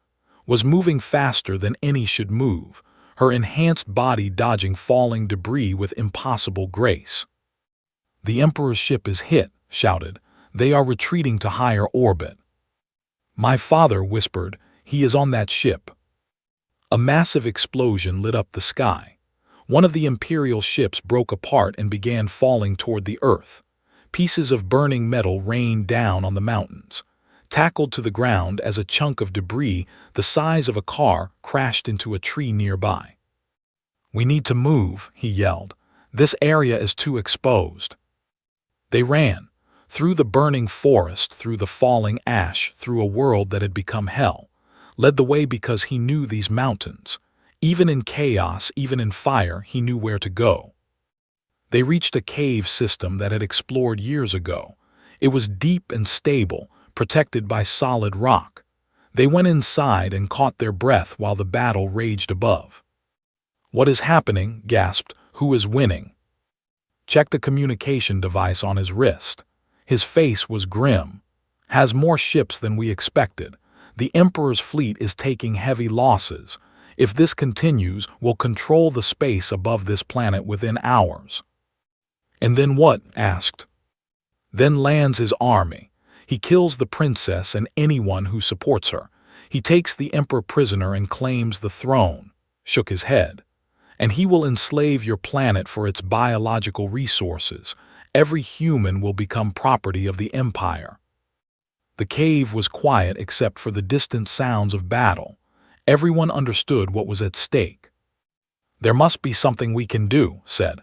Was moving faster than any should move, her enhanced body dodging falling debris with impossible grace. "The Emperor's ship is hit," shouted. "They are retreating to higher orbit." "My father," whispered, "he is on that ship." A massive explosion lit up the sky. One of the Imperial ships broke apart and began falling toward the Earth. Pieces of burning metal rained down on the mountains, tackled to the ground as a chunk of debris the size of a car crashed into a tree nearby. "We need to move," he yelled. "This area is too exposed." They ran, through the burning forest, through the falling ash, through a world that had become hell, led the way because he knew these mountains. Even in chaos, even in fire, he knew where to go. They reached a cave system that had explored years ago. It was deep and stable, protected by solid rock. They went inside and caught their breath while the battle raged above. "What is happening?" gasped. "Who is winning?" Checked a communication device on his wrist. His face was grim. "Has more ships than we expected. The Emperor's fleet is taking heavy losses. If this continues, we'll control the space above this planet within hours." "And then what?" asked. "Then lands his army. He kills the princess and anyone who supports her. He takes the Emperor prisoner and claims the throne." Shook his head. "And he will enslave your planet for its biological resources. Every human will become property of the Empire." The cave was quiet except for the distant sounds of battle. Everyone understood what was at stake. "There must be something we can do," said.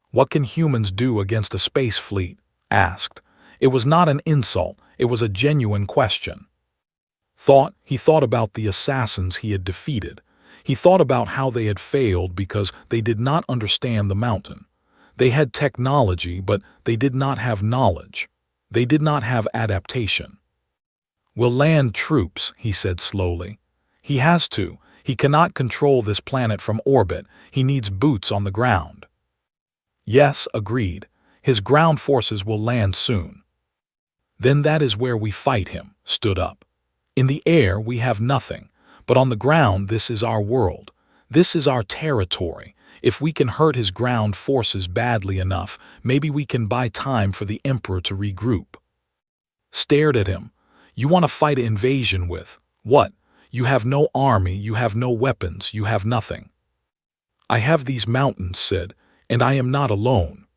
"What can humans do against a space fleet?" asked. It was not an insult, it was a genuine question. He thought about the assassins he had defeated. He thought about how they had failed because they did not understand the mountain. They had technology, but they did not have knowledge. They did not have adaptation. "We'll land troops," he said slowly. "He has to. He cannot control this planet from orbit. He needs boots on the ground." "Yes," agreed. "His ground forces will land soon." "Then that is where we fight him," stood up. "In the air we have nothing, but on the ground this is our world. This is our territory. If we can hurt his ground forces badly enough, maybe we can buy time for the Emperor to regroup." Stared at him. "You want to fight an invasion with what? You have no army, you have no weapons, you have nothing." "I have these mountains," said, "and I am not alone."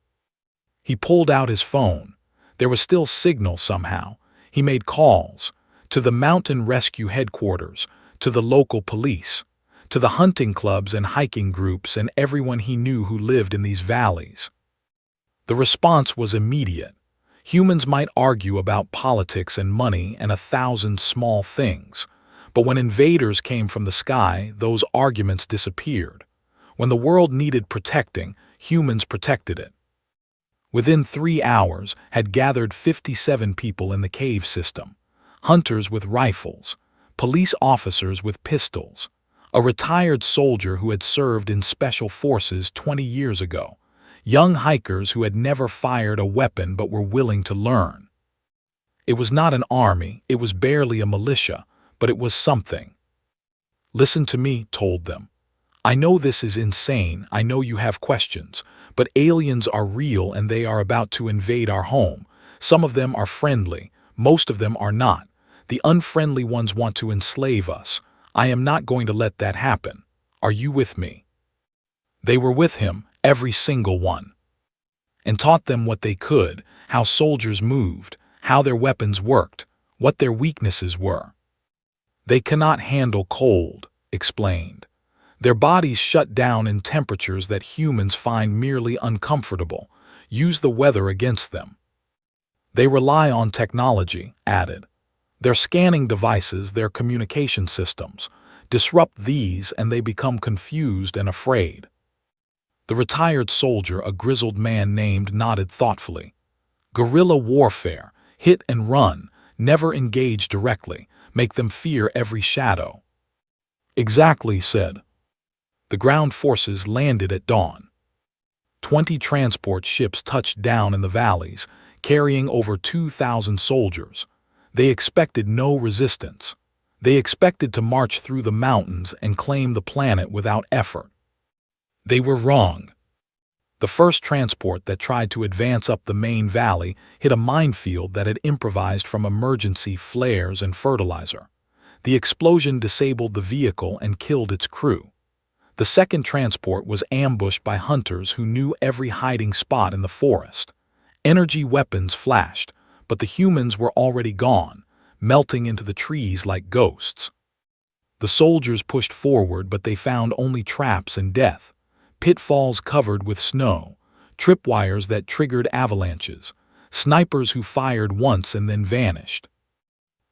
He pulled out his phone. There was still signal somehow. He made calls to the mountain rescue headquarters, to the local police, to the hunting clubs and hiking groups and everyone he knew who lived in these valleys. The response was immediate. Humans might argue about politics and money and 1,000 small things, but when invaders came from the sky, those arguments disappeared. When the world needed protecting, humans protected it. Within 3 hours, had gathered 57 people in the cave system. Hunters with rifles, police officers with pistols, a retired soldier who had served in special forces 20 years ago, young hikers who had never fired a weapon but were willing to learn. It was not an army, it was barely a militia, but it was something. "Listen to me," told them. "I know this is insane, I know you have questions, but aliens are real and they are about to invade our home. Some of them are friendly, most of them are not. The unfriendly ones want to enslave us. I am not going to let that happen. Are you with me?" They were with him, every single one. And taught them what they could, how soldiers moved, how their weapons worked, what their weaknesses were. "They cannot handle cold," explained. "Their bodies shut down in temperatures that humans find merely uncomfortable. Use the weather against them. They rely on technology," added. "Their scanning devices, their communication systems. Disrupt these and they become confused and afraid." The retired soldier, a grizzled man named, nodded thoughtfully. "Guerrilla warfare, hit and run, never engage directly, make them fear every shadow." "Exactly," said. The ground forces landed at dawn. 20 transport ships touched down in the valleys, carrying over 2,000 soldiers. They expected no resistance. They expected to march through the mountains and claim the planet without effort. They were wrong. The first transport that tried to advance up the main valley hit a minefield that had improvised from emergency flares and fertilizer. The explosion disabled the vehicle and killed its crew. The second transport was ambushed by hunters who knew every hiding spot in the forest. Energy weapons flashed, but the humans were already gone, melting into the trees like ghosts. The soldiers pushed forward, but they found only traps and death, pitfalls covered with snow, tripwires that triggered avalanches, snipers who fired once and then vanished.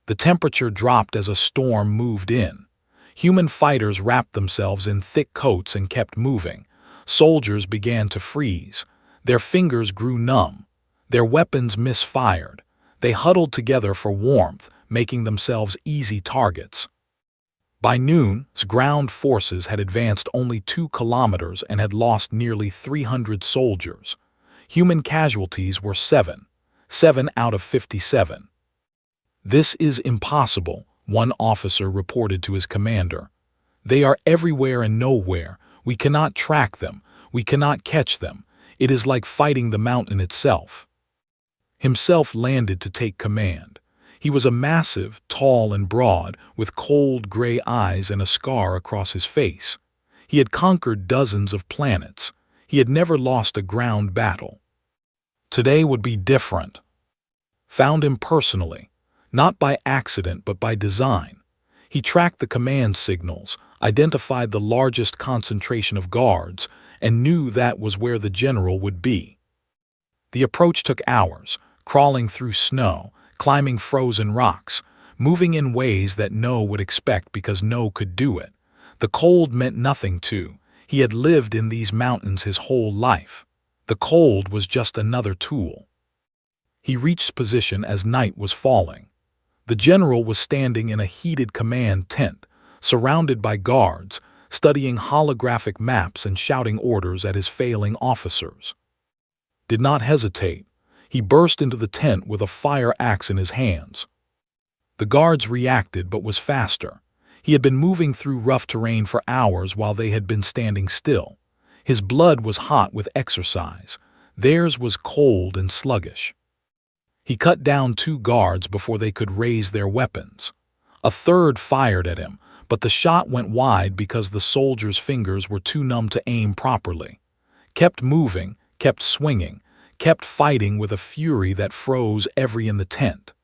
The temperature dropped as a storm moved in. Human fighters wrapped themselves in thick coats and kept moving. Soldiers began to freeze. Their fingers grew numb. Their weapons misfired. They huddled together for warmth, making themselves easy targets. By noon, ground forces had advanced only 2 kilometers and had lost nearly 300 soldiers. Human casualties were 7 out of 57. "This is impossible," one officer reported to his commander. "They are everywhere and nowhere. We cannot track them. We cannot catch them. It is like fighting the mountain itself." Himself landed to take command. He was a massive, tall and broad, with cold gray eyes and a scar across his face. He had conquered dozens of planets. He had never lost a ground battle. Today would be different. Found him personally, not by accident but by design. He tracked the command signals, identified the largest concentration of guards, and knew that was where the general would be. The approach took hours, crawling through snow, climbing frozen rocks, moving in ways that No would expect because No could do it. The cold meant nothing to. He had lived in these mountains his whole life. The cold was just another tool. He reached position as night was falling. The general was standing in a heated command tent, surrounded by guards, studying holographic maps and shouting orders at his failing officers. Did not hesitate. He burst into the tent with a fire axe in his hands. The guards reacted but was faster. He had been moving through rough terrain for hours while they had been standing still. His blood was hot with exercise. Theirs was cold and sluggish. He cut down 2 guards before they could raise their weapons. A third fired at him, but the shot went wide because the soldier's fingers were too numb to aim properly. Kept moving, kept swinging, kept fighting with a fury that froze every in the tent.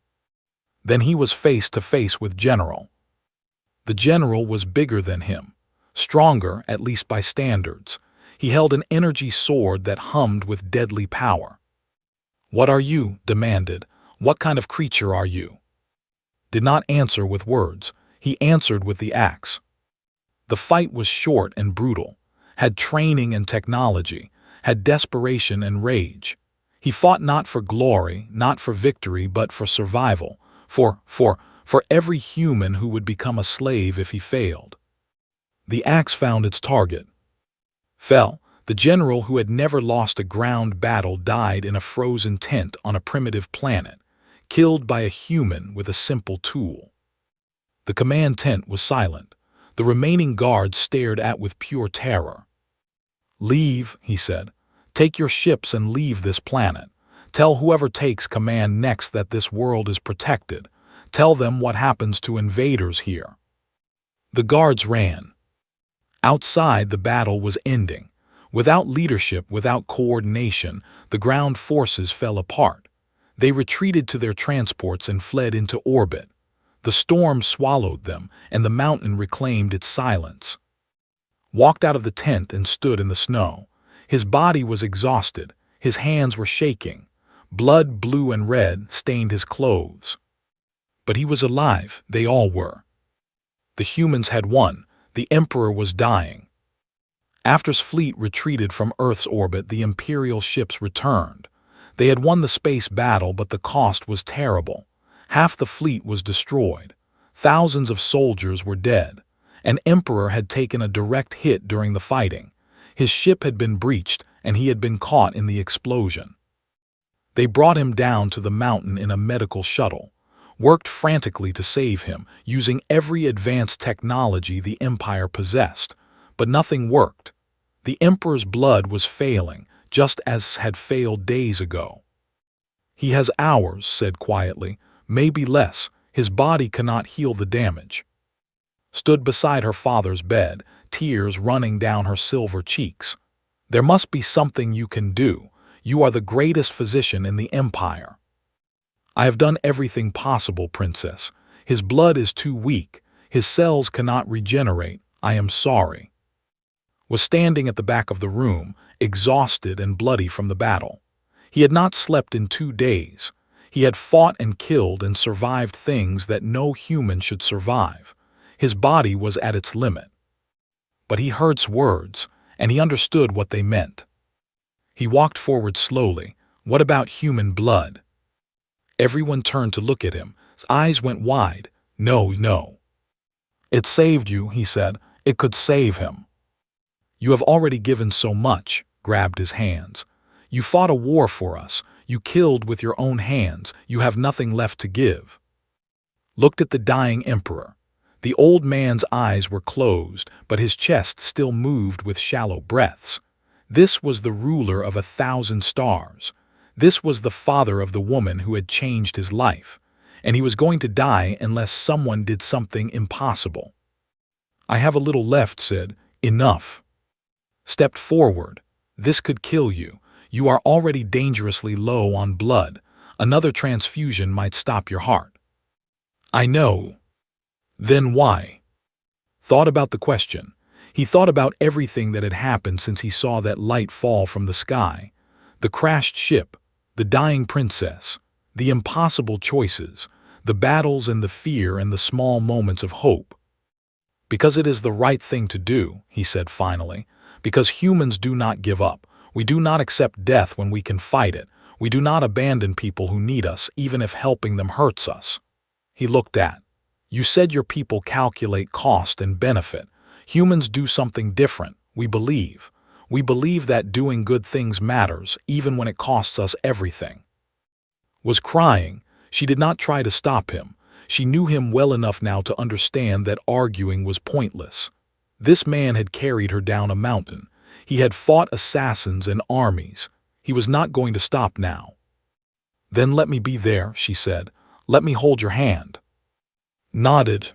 Then he was face to face with General. The general was bigger than him, stronger, at least by standards. He held an energy sword that hummed with deadly power. "What are you?" demanded. "What kind of creature are you?" Did not answer with words. He answered with the axe. The fight was short and brutal, had training and technology, had desperation and rage. He fought not for glory, not for victory, but for survival, for every human who would become a slave if he failed. The axe found its target. Fell. The general who had never lost a ground battle died in a frozen tent on a primitive planet, killed by a human with a simple tool. The command tent was silent. The remaining guards stared at with pure terror. "Leave," he said. "Take your ships and leave this planet. Tell whoever takes command next that this world is protected. Tell them what happens to invaders here." The guards ran. Outside, the battle was ending. Without leadership, without coordination, the ground forces fell apart. They retreated to their transports and fled into orbit. The storm swallowed them, and the mountain reclaimed its silence. Walked out of the tent and stood in the snow. His body was exhausted. His hands were shaking. Blood, blue and red, stained his clothes. But he was alive. They all were. The humans had won. The Emperor was dying. After's fleet retreated from Earth's orbit, the Imperial ships returned. They had won the space battle, but the cost was terrible. Half the fleet was destroyed. Thousands of soldiers were dead. An emperor had taken a direct hit during the fighting. His ship had been breached, and he had been caught in the explosion. They brought him down to the mountain in a medical shuttle, worked frantically to save him, using every advanced technology the Empire possessed. But nothing worked. The Emperor's blood was failing, just as had failed days ago. "He has hours," said quietly, "maybe less. His body cannot heal the damage." Stood beside her father's bed, tears running down her silver cheeks. "There must be something you can do. You are the greatest physician in the Empire." "I have done everything possible, Princess. His blood is too weak. His cells cannot regenerate. I am sorry." Was standing at the back of the room, exhausted and bloody from the battle. He had not slept in 2 days. He had fought and killed and survived things that no human should survive. His body was at its limit. But he heard words, and he understood what they meant. He walked forward slowly. "What about human blood?" Everyone turned to look at him. His eyes went wide. "No, no." "It saved you," he said. "It could save him." "You have already given so much," grabbed his hands. "You fought a war for us. You killed with your own hands. You have nothing left to give." Looked at the dying emperor. The old man's eyes were closed, but his chest still moved with shallow breaths. This was the ruler of 1,000 stars. This was the father of the woman who had changed his life, and he was going to die unless someone did something impossible. "I have a little left," said. "Enough." Stepped forward. "This could kill you. You are already dangerously low on blood. Another transfusion might stop your heart." "I know." "Then why?" Thought about the question. He thought about everything that had happened since he saw that light fall from the sky. The crashed ship, the dying princess, the impossible choices, the battles and the fear and the small moments of hope. "Because it is the right thing to do," he said finally. "Because humans do not give up. We do not accept death when we can fight it. We do not abandon people who need us, even if helping them hurts us." He looked at. "You said your people calculate cost and benefit. Humans do something different. We believe. We believe that doing good things matters, even when it costs us everything." Was crying. She did not try to stop him. She knew him well enough now to understand that arguing was pointless. This man had carried her down a mountain. He had fought assassins and armies. He was not going to stop now. "Then let me be there," she said. "Let me hold your hand." Nodded.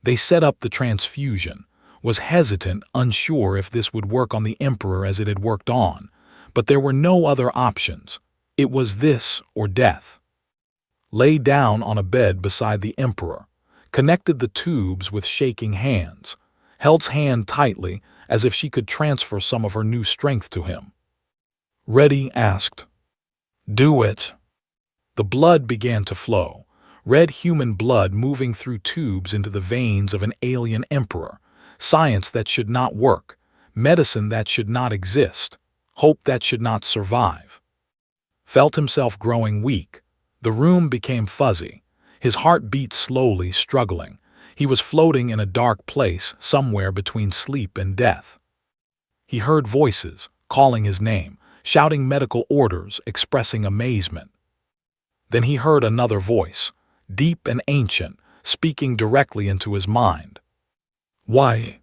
They set up the transfusion. Was hesitant, unsure if this would work on the Emperor as it had worked on. But there were no other options. It was this or death. Lay down on a bed beside the Emperor. Connected the tubes with shaking hands. Held his hand tightly, as if she could transfer some of her new strength to him. "Ready?" asked. "Do it." The blood began to flow. Red human blood moving through tubes into the veins of an alien emperor. Science that should not work. Medicine that should not exist. Hope that should not survive. Felt himself growing weak. The room became fuzzy. His heart beat slowly, struggling. He was floating in a dark place, somewhere between sleep and death. He heard voices, calling his name, shouting medical orders, expressing amazement. Then he heard another voice, deep and ancient, speaking directly into his mind. "Why?"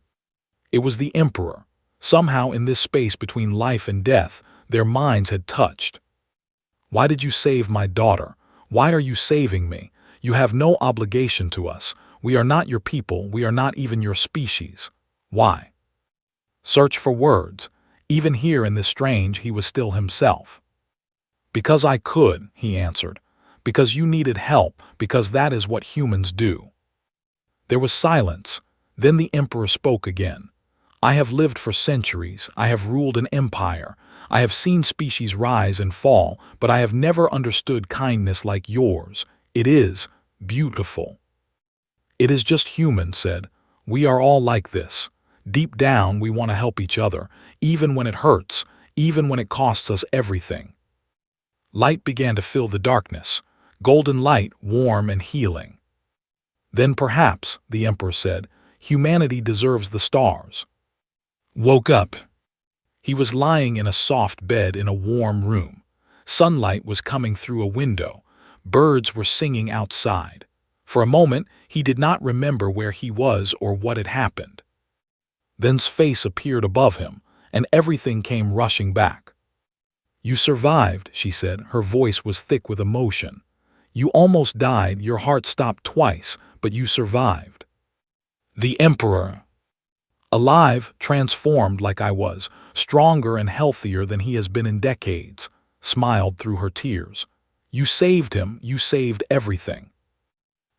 It was the Emperor. Somehow in this space between life and death, their minds had touched. "Why did you save my daughter? Why are you saving me? You have no obligation to us. We are not your people. We are not even your species. Why?" Search for words. Even here in this strange, he was still himself. "Because I could," he answered. "Because you needed help, because that is what humans do." There was silence. Then the Emperor spoke again. "I have lived for centuries. I have ruled an empire. I have seen species rise and fall, but I have never understood kindness like yours. It is beautiful." "It is just human," said. "We are all like this. Deep down, we want to help each other, even when it hurts, even when it costs us everything." Light began to fill the darkness. Golden light, warm and healing. "Then perhaps," the Emperor said, "humanity deserves the stars." Woke up. He was lying in a soft bed in a warm room. Sunlight was coming through a window. Birds were singing outside. For a moment, he did not remember where he was or what had happened. Then's face appeared above him, and everything came rushing back. "You survived," she said. Her voice was thick with emotion. "You almost died, your heart stopped twice, but you survived." "The Emperor." Alive, transformed like I was, stronger and healthier than he has been in decades, smiled through her tears. You saved him, you saved everything.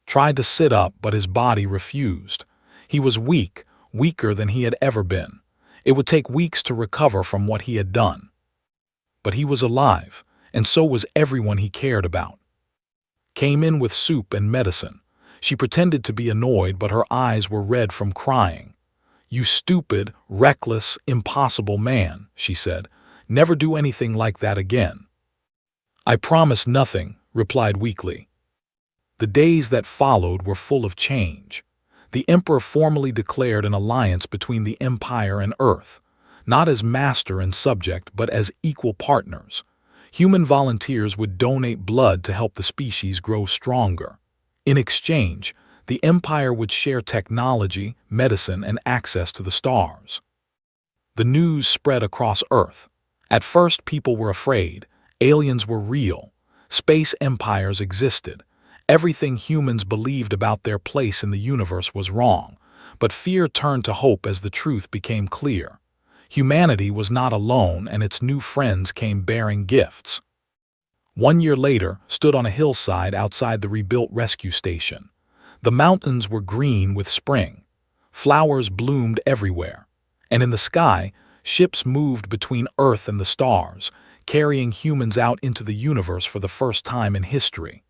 Tried to sit up, but his body refused. He was weak, weaker than he had ever been. It would take weeks to recover from what he had done. But he was alive, and so was everyone he cared about. Came in with soup and medicine. She pretended to be annoyed, but her eyes were red from crying. You stupid, reckless, impossible man, she said. Never do anything like that again. I promise nothing, replied weakly. The days that followed were full of change. The Emperor formally declared an alliance between the Empire and Earth, not as master and subject, but as equal partners. Human volunteers would donate blood to help the species grow stronger. In exchange, the Empire would share technology, medicine, and access to the stars. The news spread across Earth. At first, people were afraid. Aliens were real. Space empires existed. Everything humans believed about their place in the universe was wrong, but fear turned to hope as the truth became clear. Humanity was not alone, and its new friends came bearing gifts. 1 year later, stood on a hillside outside the rebuilt rescue station. The mountains were green with spring. Flowers bloomed everywhere. And in the sky, ships moved between Earth and the stars, carrying humans out into the universe for the first time in history.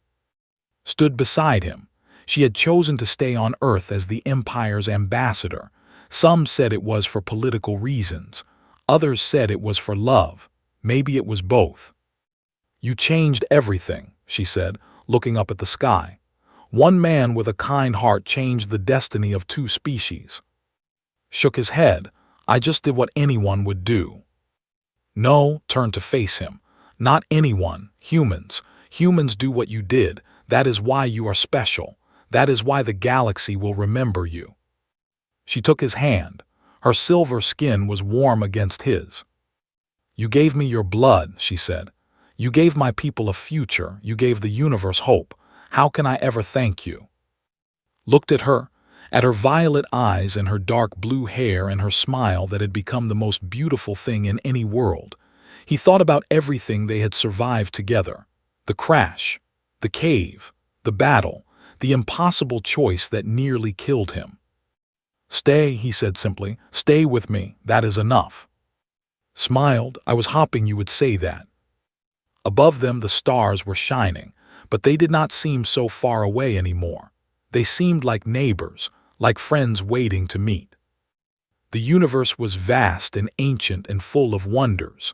Stood beside him. She had chosen to stay on Earth as the Empire's ambassador. Some said it was for political reasons. Others said it was for love. Maybe it was both. You changed everything, she said, looking up at the sky. One man with a kind heart changed the destiny of 2 species. Shook his head. I just did what anyone would do. No, turned to face him. Not anyone, humans. Humans do what you did. That is why you are special. That is why the galaxy will remember you. She took his hand. Her silver skin was warm against his. You gave me your blood, she said. You gave my people a future. You gave the universe hope. How can I ever thank you? Looked at her violet eyes and her dark blue hair and her smile that had become the most beautiful thing in any world. He thought about everything they had survived together. The crash, the cave, the battle, the impossible choice that nearly killed him. Stay, he said simply. Stay with me. That is enough. Smiled. I was hoping you would say that. Above them the stars were shining, but they did not seem so far away anymore. They seemed like neighbors, like friends waiting to meet. The universe was vast and ancient and full of wonders.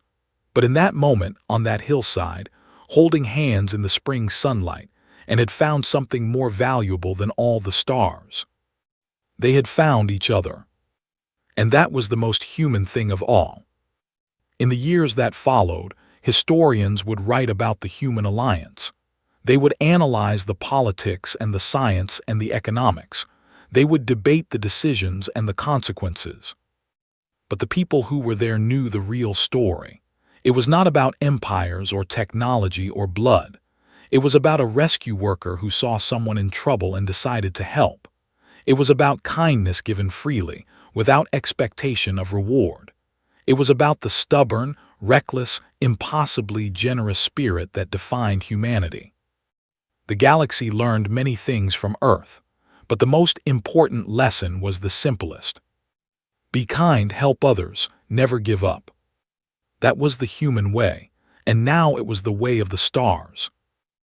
But in that moment, on that hillside, holding hands in the spring sunlight, and had found something more valuable than all the stars. They had found each other. And that was the most human thing of all. In the years that followed, historians would write about the human alliance. They would analyze the politics and the science and the economics. They would debate the decisions and the consequences. But the people who were there knew the real story. It was not about empires or technology or blood. It was about a rescue worker who saw someone in trouble and decided to help. It was about kindness given freely, without expectation of reward. It was about the stubborn, reckless, impossibly generous spirit that defined humanity. The galaxy learned many things from Earth, but the most important lesson was the simplest. Be kind, help others, never give up. That was the human way, and now it was the way of the stars.